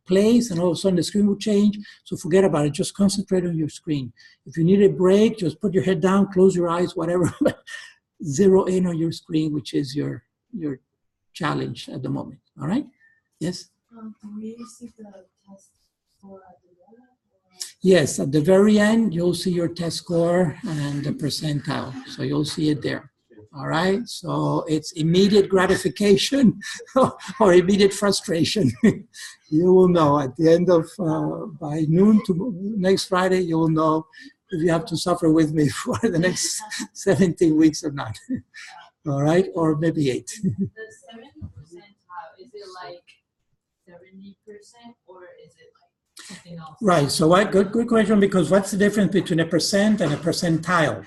place, and all of a sudden the screen will change. So forget about it. Just concentrate on your screen. If you need a break, just put your head down, close your eyes, whatever. Zero in on your screen, which is your challenge at the moment. All right? Yes? Can we see the test score at the end? Yes, at the very end, you'll see your test score and the percentile. So you'll see it there. All right, so it's immediate gratification or immediate frustration. You will know at the end of, by noon to next Friday, you will know if you have to suffer with me for the next 17 weeks or not. All right, or maybe 8. The 70%, is it like 70% or is it like something else? Right, so good question, because what's the difference between a percent and a percentile?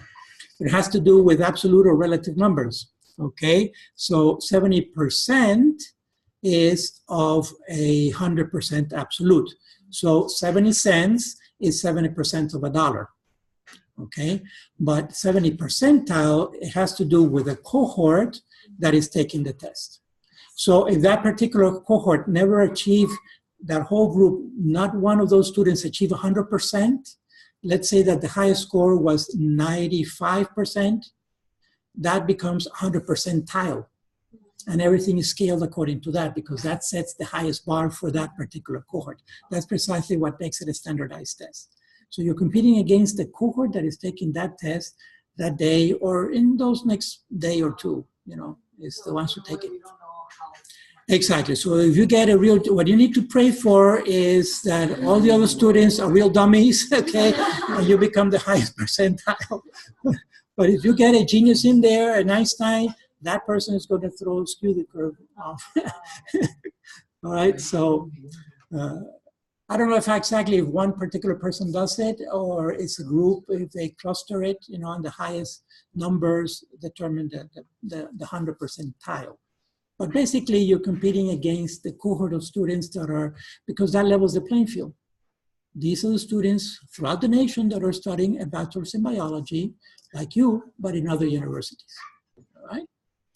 It has to do with absolute or relative numbers, okay? So 70% is of 100% absolute. So 70 cents is 70% of $1, okay? But 70 percentile, it has to do with a cohort that is taking the test. So if that particular cohort never achieved, that whole group, not one of those students achieved 100%, let's say that the highest score was 95%, that becomes 100 percentile. And everything is scaled according to that because that sets the highest bar for that particular cohort. That's precisely what makes it a standardized test. So you're competing against the cohort that is taking that test that day or in those next day or two, you know, is the ones who take it. Exactly. So if you get a real, what you need to pray for is that all the other students are real dummies, okay, and you become the highest percentile. But if you get a genius in there, an Einstein, that person is going to skew the curve off. All right. So I don't know if exactly if one particular person does it or it's a group, if they cluster it, you know, and the highest numbers determine the 100 percentile. But basically, you're competing against the cohort of students that are, because that levels the playing field. These are the students throughout the nation that are studying a bachelor's in biology, like you, but in other universities, all right?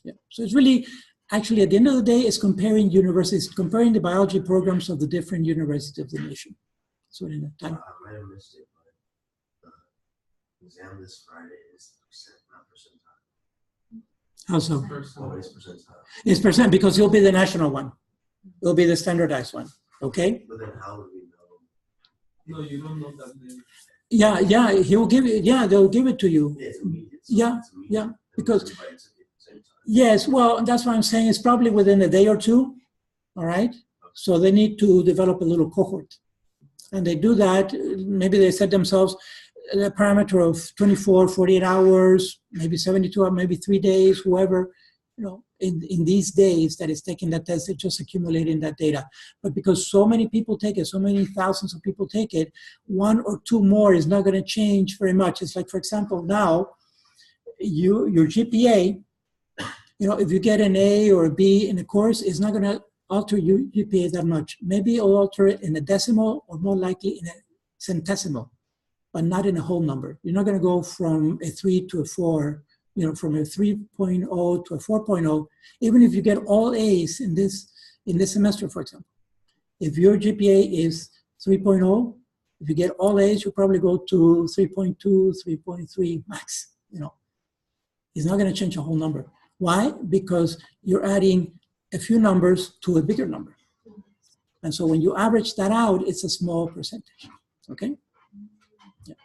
Yeah. So it's really actually, at the end of the day, it's comparing universities, comparing the biology programs of the different universities of the nation. So in a time. I might have missed it, but the exam this Friday is percent, not percentile. How so? Oh, it's percentile. It's percent because it'll be the national one. It'll be the standardized one. Okay? But then how would we know? No, you don't know that name. Yeah, he will give it. Yeah, they'll give it to you. Yeah, it's immediate. Yeah, it's immediate. yeah, And because- everybody at the same time. Yes, well, that's what I'm saying. It's probably within a day or two. All right? So they need to develop a little cohort. And they do that. Maybe they set themselves a parameter of 24, 48 hours, maybe 72 hours, maybe 3 days, whoever, in these days that is taking that test, they're just accumulating that data. But because so many people take it, so many thousands of people take it, 1 or 2 more is not going to change very much. It's like, for example, now, your GPA, if you get an A or a B in a course, it's not going to alter your GPA that much. Maybe it'll alter it in a decimal or more likely in a centesimal, but not in a whole number. You're not going to go from a 3 to a 4, from a 3.0 to a 4.0, even if you get all A's in this semester, for example. If your GPA is 3.0, if you get all A's, you'll probably go to 3.2, 3.3 max. It's not going to change a whole number. Why? Because you're adding a few numbers to a bigger number. And so when you average that out, it's a small percentage, okay? Yeah.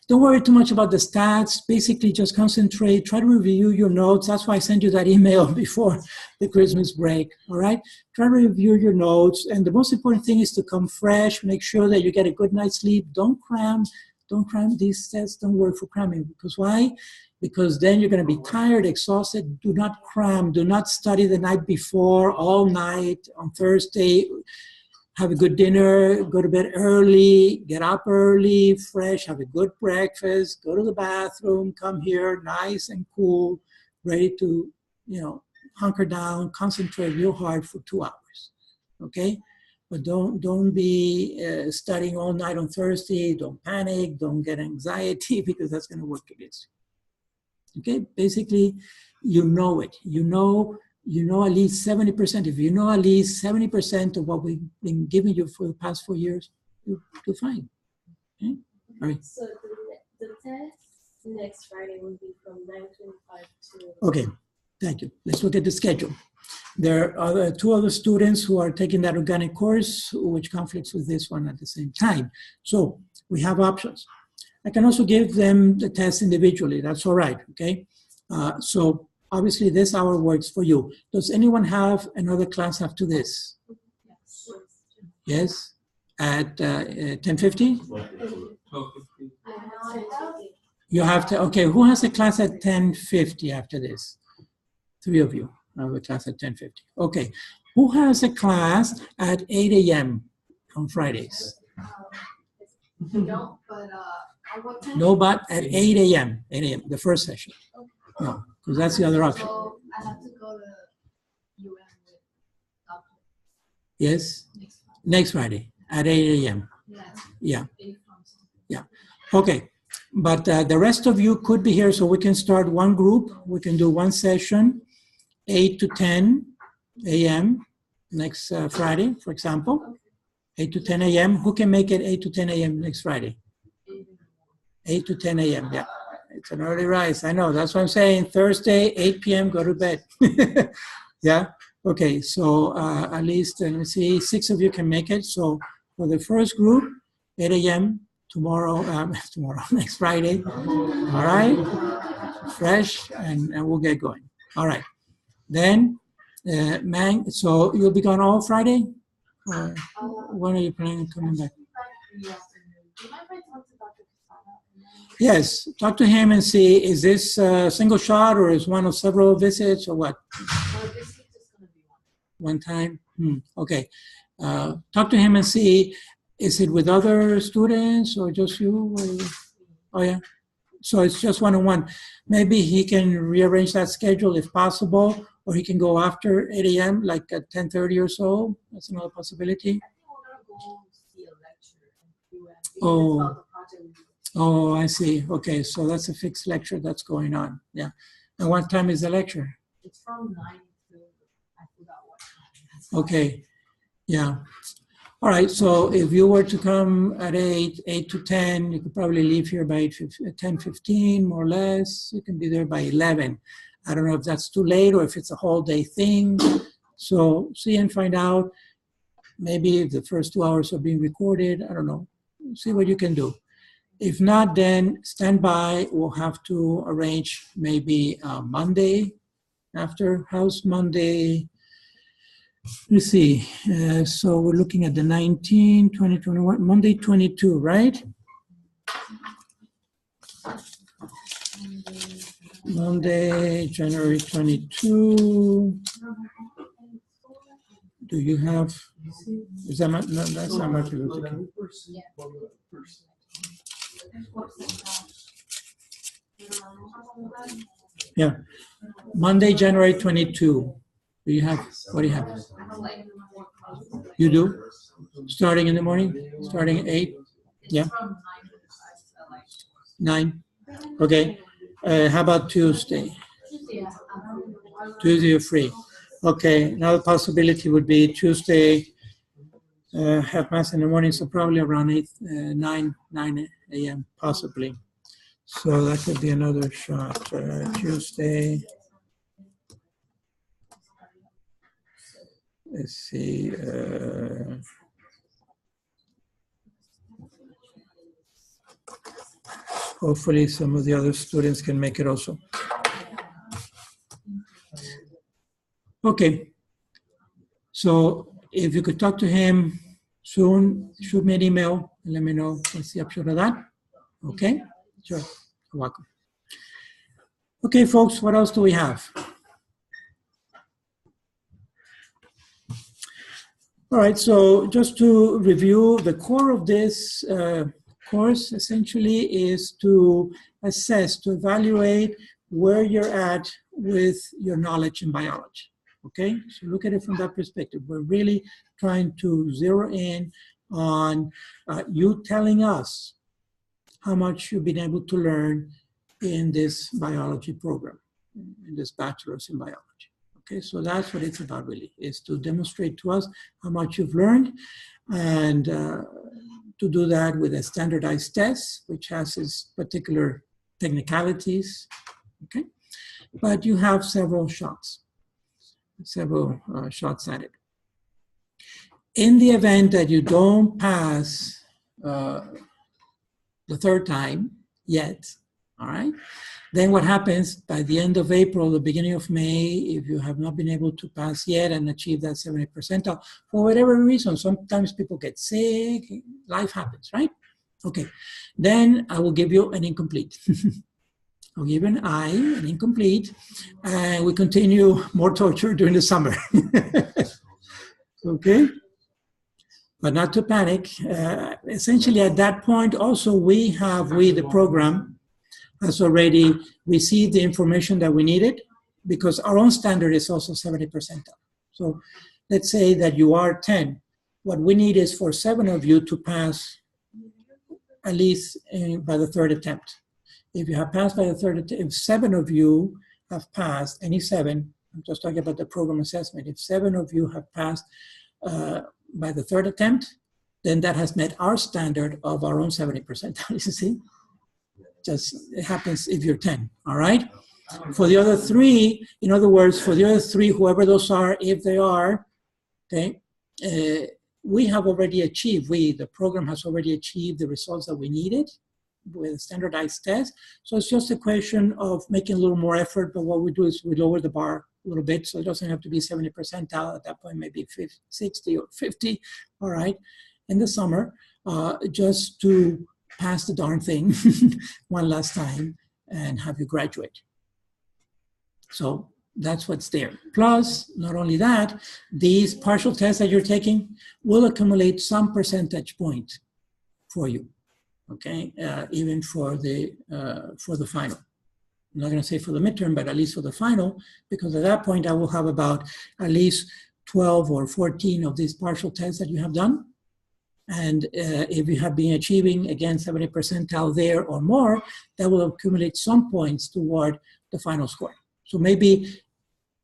Don't worry too much about the stats. Basically, just concentrate, try to review your notes. That's why I sent you that email before the Christmas break, all right? Try to review your notes. And the most important thing is to come fresh, make sure that you get a good night's sleep. Don't cram. Don't cram these tests. Don't work for cramming. Because why? Because then you're going to be tired, exhausted. Do not cram. Do not study the night before, all night on Thursday. Have a good dinner, go to bed early, get up early, fresh, have a good breakfast, go to the bathroom, come here, nice and cool, ready to, hunker down, concentrate real hard for 2 hours, okay? But don't be studying all night on Thursday. Don't panic. Don't get anxiety because that's going to work against you. Okay, basically, you know it. You know at least 70%. If you know at least 70% of what we've been giving you for the past 4 years, you'll do fine. Okay, all right. So the test next Friday will be from 9:25 to. Okay, thank you. Let's look at the schedule. There are 2 other students who are taking that organic course, which conflicts with this one at the same time. So we have options. I can also give them the test individually. That's all right, okay? So obviously this hour works for you. Does anyone have another class after this? Yes? At 10:50? 12:15. You have to, okay, who has a class at 10:50 after this? 3 of you have a class at 10:50. Okay, who has a class at 8 a.m. on Fridays? No, but at what time? No, but at 8 a.m., 8 a.m., the first session. No, because that's the other option. So I have to go to UM with Dr. Yes, next month. next Friday at 8 a.m. Yeah. Yeah, 8 from something. yeah. Okay, but the rest of you could be here, so we can start one group. We can do one session, 8 to 10 a.m. next Friday, for example. 8 to 10 a.m. Who can make it 8 to 10 a.m. next Friday? 8 to 10 a.m. Yeah, it's an early rise. I know. That's what I'm saying. Thursday, 8 p.m. Go to bed. Yeah. Okay. So at least let me see, 6 of you can make it. So for the first group, 8 a.m. tomorrow. Next Friday. All right. Fresh, and we'll get going. All right. Then, so you'll be gone all Friday. When are you planning on coming back? Do you mind if I talk to Dr. Casada? Yes, talk to him and see, is this a single shot or is one of several visits or what? This is just going to be one. One time? Okay. Talk to him and see, is it with other students or just you? Oh, yeah. So it's just one-on-one. Maybe he can rearrange that schedule if possible, or he can go after 8 a.m., like at 10:30 or so. That's another possibility. I think we're going to go see a lecture in UM. Oh. About the project. Oh, I see. Okay, so that's a fixed lecture that's going on. Yeah. And what time is the lecture? It's from 9 to, Okay, yeah. All right, so if you were to come at 8 to 10, you could probably leave here by 10:15, more or less. You can be there by 11. I don't know if that's too late or if it's a whole day thing. So see and find out. Maybe if the first 2 hours are being recorded, I don't know. See what you can do. If not, then stand by. We'll have to arrange maybe Monday after. How's Monday? Let's see. So we're looking at the 19, 20, 21, Monday 22, right? Monday, January 22. Do you have, is that, no, that's not Martin Luther King. Yeah, Monday, January 22. Do you have, what do you have? You do? Starting in the morning? Starting at 8? Yeah. 9? Okay. How about Tuesday? Tuesday you're free. Okay, another possibility would be Tuesday, have mass in the morning, so probably around 9 a.m. possibly. So that could be another shot. Tuesday. Let's see. Hopefully some of the other students can make it also. Okay. So if you could talk to him soon, shoot me an email and let me know what's the upshot of that. Okay? Sure. You're welcome. Okay, folks, what else do we have? All right, so just to review, the core of this course essentially is to assess, to evaluate where you're at with your knowledge in biology. Okay, so look at it from that perspective. We're really trying to zero in on you telling us how much you've been able to learn in this biology program, in this bachelor's in biology. Okay, so that's what it's about really, is to demonstrate to us how much you've learned, and to do that with a standardized test, which has its particular technicalities, okay? But you have several shots at it. In the event that you don't pass the third time yet, all right? Then what happens by the end of April, the beginning of May, if you have not been able to pass yet and achieve that 70 percentile, for whatever reason, sometimes people get sick, life happens, right? Okay, then I will give you an incomplete. I'll give an incomplete, and we continue more torture during the summer. Okay? But not to panic. Essentially at that point also the program, has already received the information that we needed, because our own standard is also 70 percentile. So let's say that you are 10. What we need is for 7 of you to pass at least by the third attempt. If you have passed by the third attempt, if 7 of you have passed, any 7, I'm just talking about the program assessment, if 7 of you have passed by the third attempt, then that has met our standard of our own 70 percentile, you see? Just, it happens if you're 10, all right? For the other 3, in other words, for the other 3, whoever those are, if they are, okay, we have already achieved, the program has already achieved the results that we needed with a standardized test. So it's just a question of making a little more effort, but what we do is we lower the bar a little bit, so it doesn't have to be 70 percentile at that point, maybe 50, 60 or 50, all right, in the summer, just to pass the darn thing one last time and have you graduate. So that's what's there. Plus, not only that, these partial tests that you're taking will accumulate some percentage point for you, okay? Even for the final. I'm not gonna say for the midterm, but at least for the final, because at that point I will have about at least 12 or 14 of these partial tests that you have done. And if you have been achieving, again, 70 percentile there or more, that will accumulate some points toward the final score. So maybe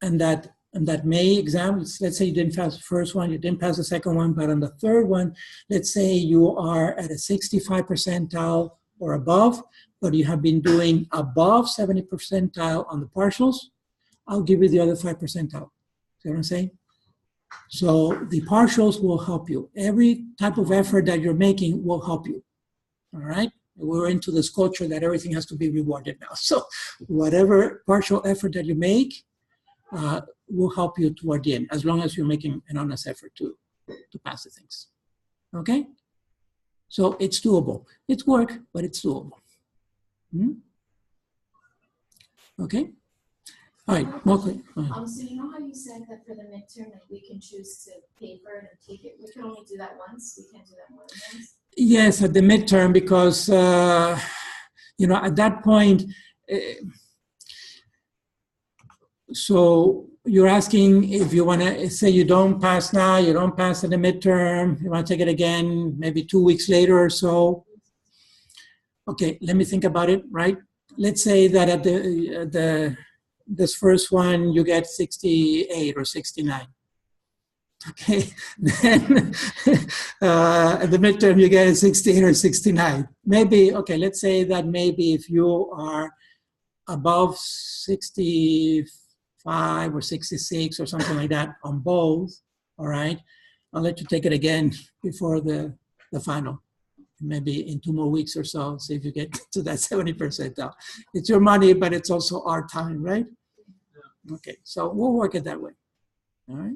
in that on that May exam, let's say you didn't pass the first one, you didn't pass the second one, but on the third one, let's say you are at a 65 percentile or above, but you have been doing above 70 percentile on the partials, I'll give you the other 5 percentile. See what I'm saying? So the partials will help you. Every type of effort that you're making will help you. All right? We're into this culture that everything has to be rewarded now. So whatever partial effort that you make will help you toward the end, as long as you're making an honest effort to pass the things. Okay? So it's doable. It's work, but it's doable. Okay? All right, more quick. So you know how you said that for the midterm, like we can choose to pay for it and take it? We can only do that once. We can't do that more than once. Yes, at the midterm, because at that point, so you're asking if you want to say you don't pass now, you don't pass at the midterm, you want to take it again, maybe 2 weeks later or so. Okay, let me think about it. Right? Let's say that at this first one you get 68 or 69. Okay, then at the midterm you get a 68 or 69. Maybe, okay, let's say that maybe if you are above 65 or 66 or something like that on both, all right, I'll let you take it again before the final. Maybe in 2 more weeks or so, see if you get to that 70 percentile. It's your money, but it's also our time, right? Okay, so we'll work it that way, all right?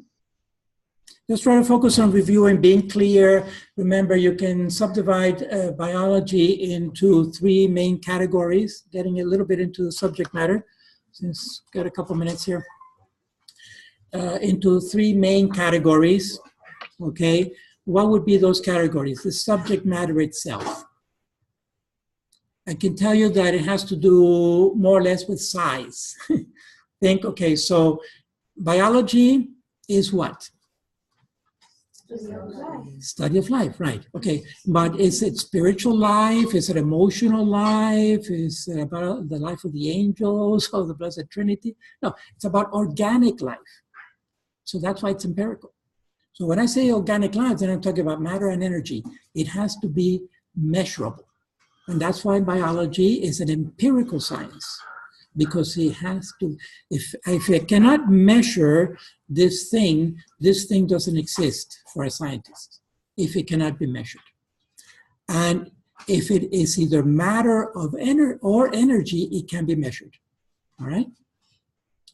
Just try to focus on reviewing, being clear. Remember, you can subdivide biology into 3 main categories, getting a little bit into the subject matter, since we've got a couple minutes here. Into 3 main categories, okay? What would be those categories? The subject matter itself. I can tell you that it has to do more or less with size. Think, okay, so biology is what? Study of life, right. Okay, but is it spiritual life? Is it emotional life? Is it about the life of the angels or the Blessed Trinity? No, it's about organic life. So that's why it's empirical. So when I say organic life, then I'm talking about matter and energy. It has to be measurable. And that's why biology is an empirical science. Because it has to, if it cannot measure this thing doesn't exist for a scientist, if it cannot be measured. And if it is either matter or energy, it can be measured, all right?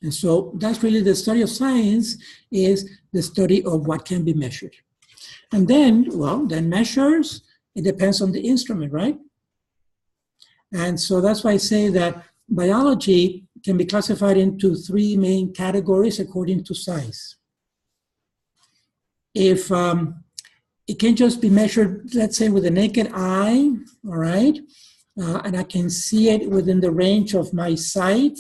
And so that's really the study of science, is the study of what can be measured. And then, well, then measures, it depends on the instrument, right? And so that's why I say that biology can be classified into 3 main categories according to size. If it can just be measured, let's say with the naked eye, all right, and I can see it within the range of my sight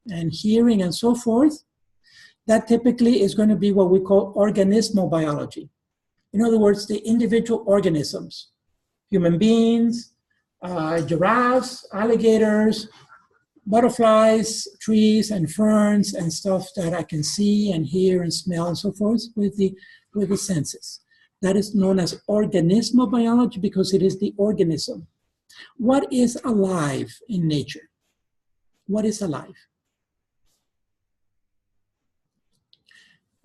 and hearing and so forth, that typically is going to be what we call organismal biology. In other words, the individual organisms, human beings, giraffes, alligators, butterflies, trees, and ferns, and stuff that I can see and hear and smell and so forth with the senses. That is known as organismal biology because it is the organism. What is alive in nature? What is alive?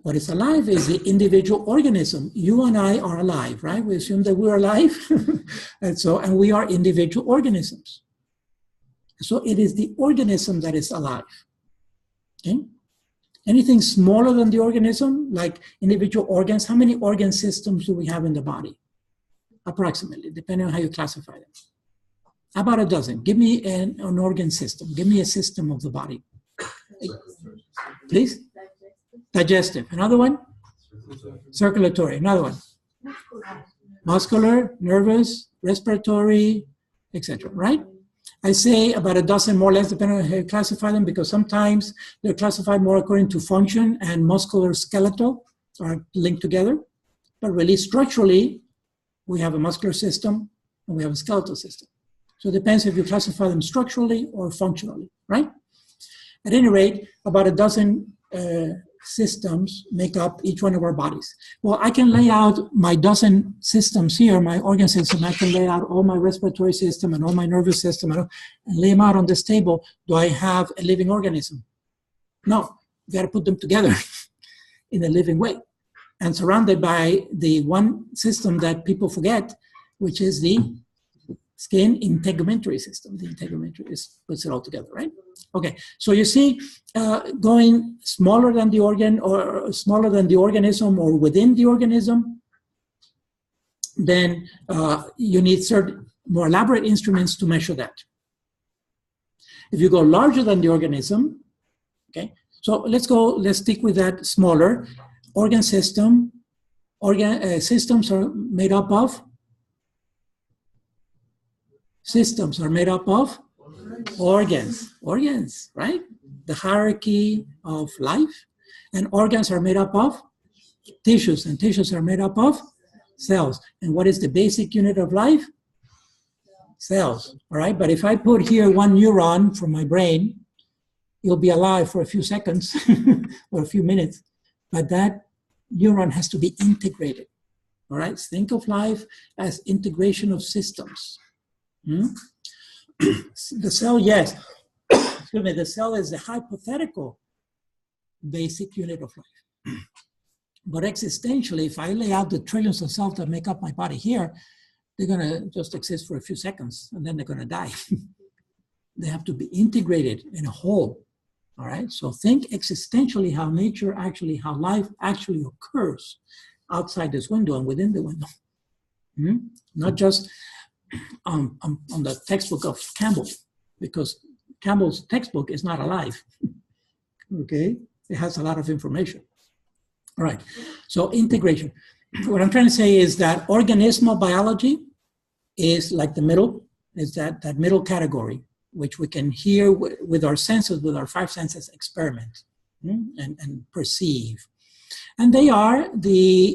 What is alive is the individual organism. You and I are alive, right? We assume that we're alive, and we are individual organisms. So it is the organism that is alive. Okay? Anything smaller than the organism, like individual organs, how many organ systems do we have in the body? Approximately, depending on how you classify them. About a dozen. Give me an organ system. Give me a system of the body. Please? Digestive. Another one? Circulatory. Another one? Muscular, nervous, respiratory, etc. Right? I say about a dozen more or less, depending on how you classify them, because sometimes they're classified more according to function and muscular skeletal are linked together. But really structurally, we have a muscular system and we have a skeletal system. So it depends if you classify them structurally or functionally, right? At any rate, about a dozen systems make up each one of our bodies? Well, I can lay out my dozen systems here, my organ system. I can lay out all my respiratory system and all my nervous system and lay them out on this table. Do I have a living organism? No, you got to put them together in a living way and surrounded by the one system that people forget, which is the skin integumentary system. The integumentary puts it all together, right? Okay, so you see, going smaller than the organ or smaller than the organism or within the organism, then you need certain more elaborate instruments to measure that. If you go larger than the organism, okay, so let's stick with that smaller. Organ system, systems are made up of organs, right? The hierarchy of life. And organs are made up of tissues, and tissues are made up of cells. And what is the basic unit of life? Cells, all right? But if I put here one neuron from my brain, you'll be alive for a few seconds or a few minutes, but that neuron has to be integrated, all right? Think of life as integration of systems. The cell, yes, excuse me, the cell is the hypothetical basic unit of life. But existentially, if I lay out the trillions of cells that make up my body here, they're gonna just exist for a few seconds and then they're gonna die. They have to be integrated in a whole, all right? So think existentially how nature actually, how life actually occurs outside this window and within the window. Not just on the textbook of Campbell, because Campbell's textbook is not alive, okay? It has a lot of information. All right, so integration. What I'm trying to say is that organismal biology is like the middle, is that middle category, which we can hear with our senses, with our five senses, experiment and perceive. And they are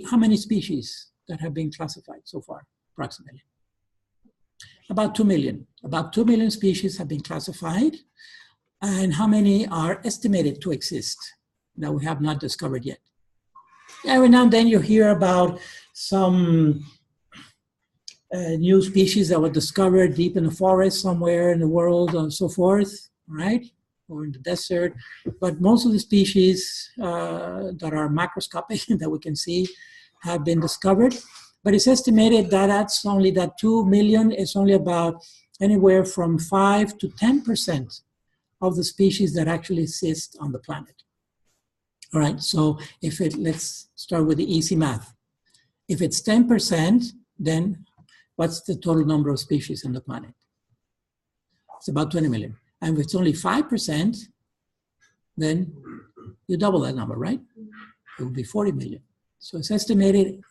how many species that have been classified so far, approximately? About 2 million. About 2 million species have been classified. And how many are estimated to exist that we have not discovered yet? Every now and then you hear about some new species that were discovered deep in the forest somewhere in the world and so forth, right? Or in the desert. But most of the species that are macroscopic that we can see have been discovered. But it's estimated that that's only that 2 million is only about anywhere from 5 to 10% of the species that actually exist on the planet. All right, so let's start with the easy math. If it's 10%, then what's the total number of species on the planet? It's about 20 million. And if it's only 5%, then you double that number, right? It would be 40 million. So it's estimated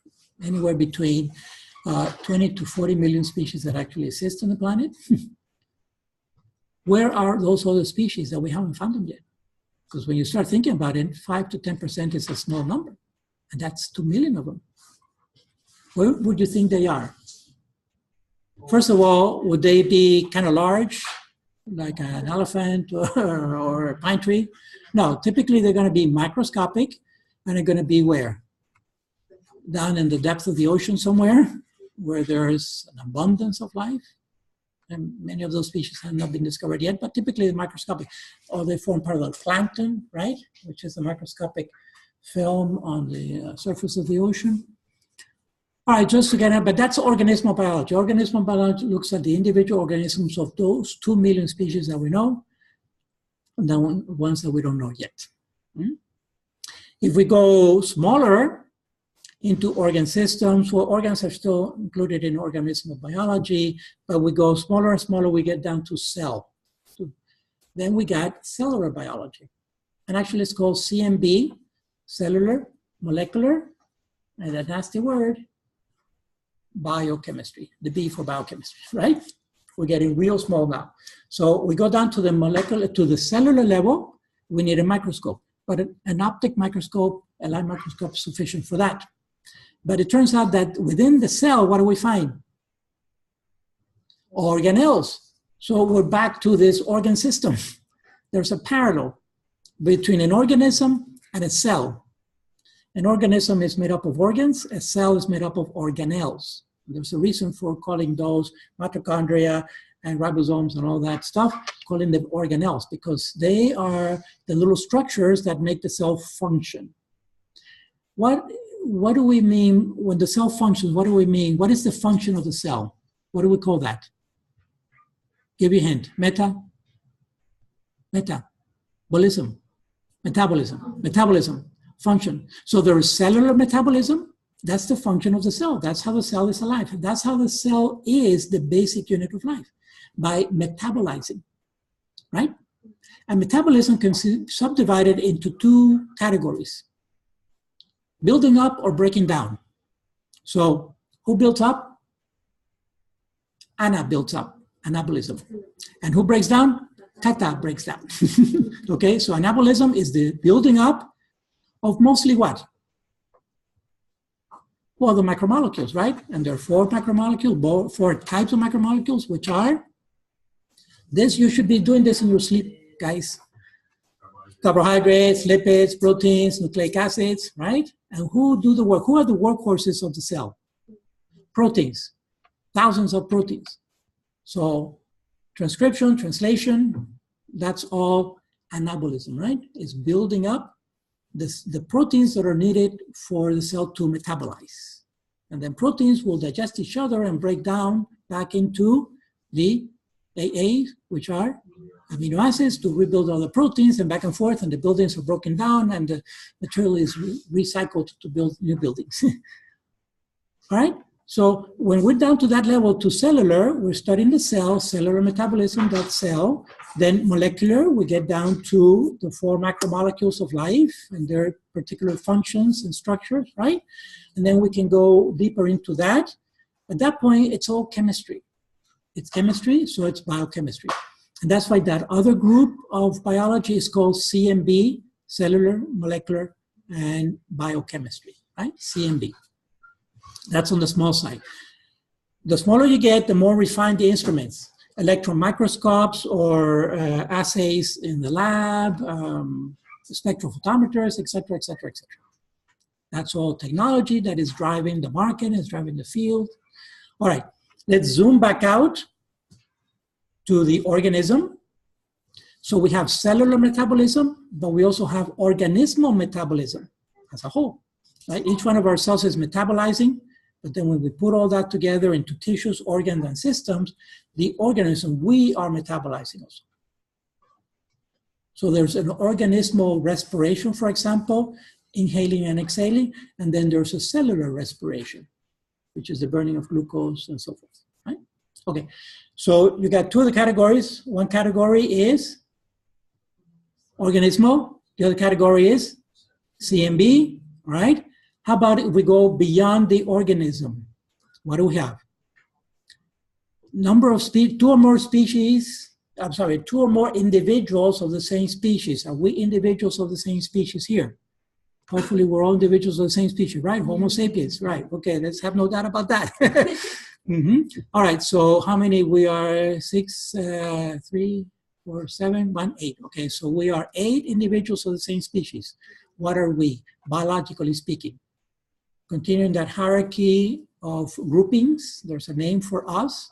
anywhere between 20 to 40 million species that actually exist on the planet. Where are those other species that we haven't found them yet? Because when you start thinking about it, 5 to 10% is a small number, and that's 2 million of them. Where would you think they are? First of all, would they be kind of large, like an elephant or a pine tree? No, typically they're going to be microscopic, and they're going to be where? Down in the depths of the ocean somewhere, where there's an abundance of life. And many of those species have not been discovered yet, but typically they're microscopic. Or they form part of the plankton, right? Which is a microscopic film on the surface of the ocean. All right, just to get it, but that's organismal biology. Organismal biology looks at the individual organisms of those 2 million species that we know, and the ones that we don't know yet. If we go smaller into organ systems, well, organs are still included in organismal biology, but we go smaller and smaller, we get down to cell. Then we got cellular biology. And actually it's called CMB, cellular, molecular, and that nasty word, biochemistry, the B for biochemistry, right? We're getting real small now. So we go down to the molecular, to the cellular level, we need a microscope, but an optic microscope, a light microscope is sufficient for that. But it turns out that within the cell, what do we find? Organelles. So we're back to this organ system. There's a parallel between an organism and a cell. An organism is made up of organs, a cell is made up of organelles. There's a reason for calling those mitochondria and ribosomes and all that stuff, calling them organelles, because they are the little structures that make the cell function. What do we mean when the cell functions? What do we mean? What is the function of the cell? What do we call that? Give you a hint. Metabolism, function. So there is cellular metabolism. That's the function of the cell. That's how the cell is alive. That's how the cell is the basic unit of life, by metabolizing, right? And metabolism can be subdivided into two categories: building up or breaking down. So who builds up? Ana builds up, anabolism. And who breaks down? Kata breaks down. Okay, so anabolism is the building up of mostly what? Well, the macromolecules, right? And there are 4 macromolecules, 4 types of macromolecules, which are this. You should be doing this in your sleep, guys. Carbohydrates, lipids, proteins, nucleic acids, right? And who do the work? Who are the workhorses of the cell? Proteins, thousands of proteins. So transcription, translation, that's all anabolism, right? It's building up the proteins that are needed for the cell to metabolize. And then proteins will digest each other and break down back into the AA, which are amino acids, to rebuild all the proteins, and back and forth, and the buildings are broken down and the material is recycled to build new buildings. All right? So when we're down to that level, to cellular, we're studying the cell, cellular metabolism, that cell. Then molecular, we get down to the 4 macromolecules of life and their particular functions and structures, right? And then we can go deeper into that. At that point, it's all chemistry. It's chemistry, so it's biochemistry. And that's why that other group of biology is called CMB, cellular, molecular, and biochemistry, right? CMB. That's on the small side. The smaller you get, the more refined the instruments. Electron microscopes or assays in the lab, spectrophotometers, et cetera, et cetera, et cetera. That's all technology that is driving the market, is driving the field. All right, let's zoom back out to the organism. So we have cellular metabolism, but we also have organismal metabolism as a whole, right? Each one of our cells is metabolizing, but then when we put all that together into tissues, organs, and systems, the organism, we are metabolizing also. So there's an organismal respiration, for example, inhaling and exhaling, and then there's a cellular respiration, which is the burning of glucose and so forth, right? Okay, so you got 2 of the categories. One category is organismal, the other category is CMB, right? How about if we go beyond the organism? What do we have? Number of 2 or more species, 2 or more individuals of the same species. Are we individuals of the same species here? Hopefully we're all individuals of the same species, right? Homo sapiens, right? Okay, let's have no doubt about that. All right, so how many? We are 6, 3, 4, 7, 1, 8. Okay, so we are 8 individuals of the same species. What are we, biologically speaking? Continuing that hierarchy of groupings, there's a name for us.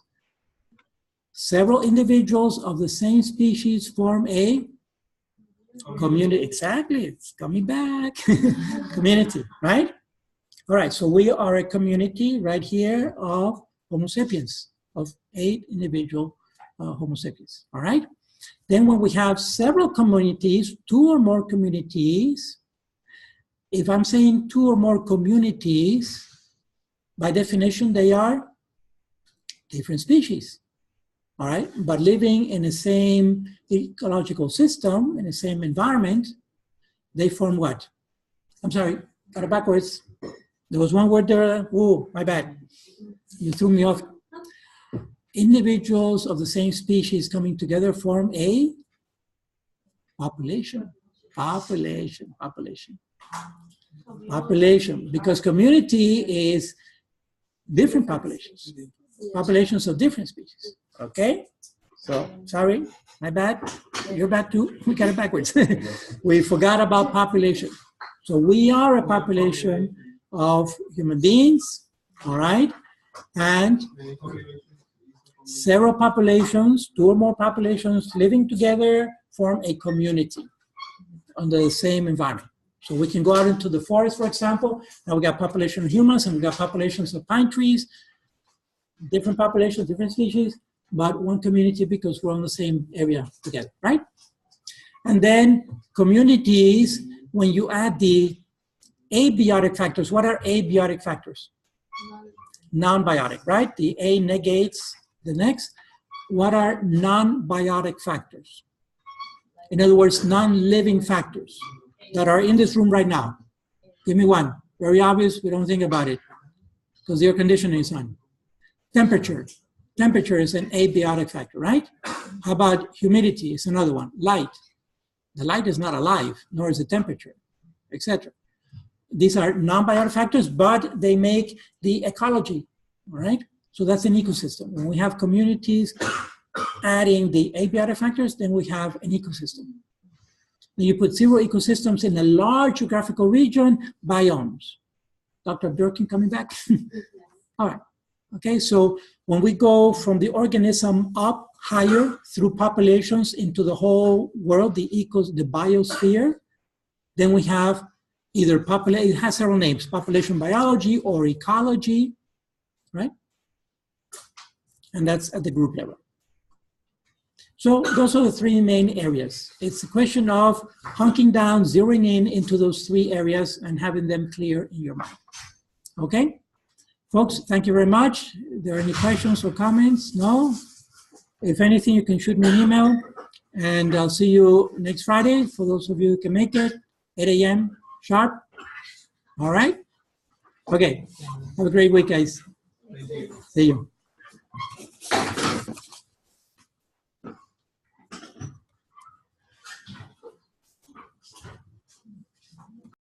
Several individuals of the same species form a community. Exactly, it's coming back. Community, right? All right, so we are a community right here of Homo sapiens, of 8 individual Homo sapiens, all right? Then when we have several communities, 2 or more communities, if I'm saying 2 or more communities, by definition, they are different species, all right? But living in the same ecological system, in the same environment, they form what? I'm sorry, got it backwards. There was one word there, oh, my bad. You threw me off. Individuals of the same species coming together form a population. Population, because community is different populations. Populations of different species, okay? So, sorry, my bad. You're bad too. We got it backwards. We forgot about population. So we are a population of human beings, all right? And several populations, 2 or more populations living together form a community under the same environment. So we can go out into the forest, for example. Now we got population of humans and we got populations of pine trees, different populations, different species, but one community because we're on the same area together, right? And then communities, when you add the abiotic factors, what are abiotic factors? Non-biotic, right? The A negates the next. What are non-biotic factors? In other words, non-living factors that are in this room right now. Give me one. Very obvious, we don't think about it because the air conditioning is on. Temperature. Temperature is an abiotic factor, right? How about humidity? It's another one. Light. The light is not alive, nor is the temperature, etc. These are non-biotic factors, but they make the ecology, all right? So that's an ecosystem. When we have communities adding the abiotic factors, then we have an ecosystem. Then you put 0 ecosystems in a large geographical region, biomes. Dr. Durkin coming back? All right. Okay, so when we go from the organism up higher through populations into the whole world, the biosphere, then we have either it has several names, population biology or ecology, right? And that's at the group level. So those are the 3 main areas. It's a question of hunking down, zeroing in into those 3 areas and having them clear in your mind. Okay? Folks, thank you very much. Are there any questions or comments? No? If anything, you can shoot me an email, and I'll see you next Friday. For those of you who can make it, 8 a.m. sharp. All right? Okay. Have a great week, guys. Thank you. See you.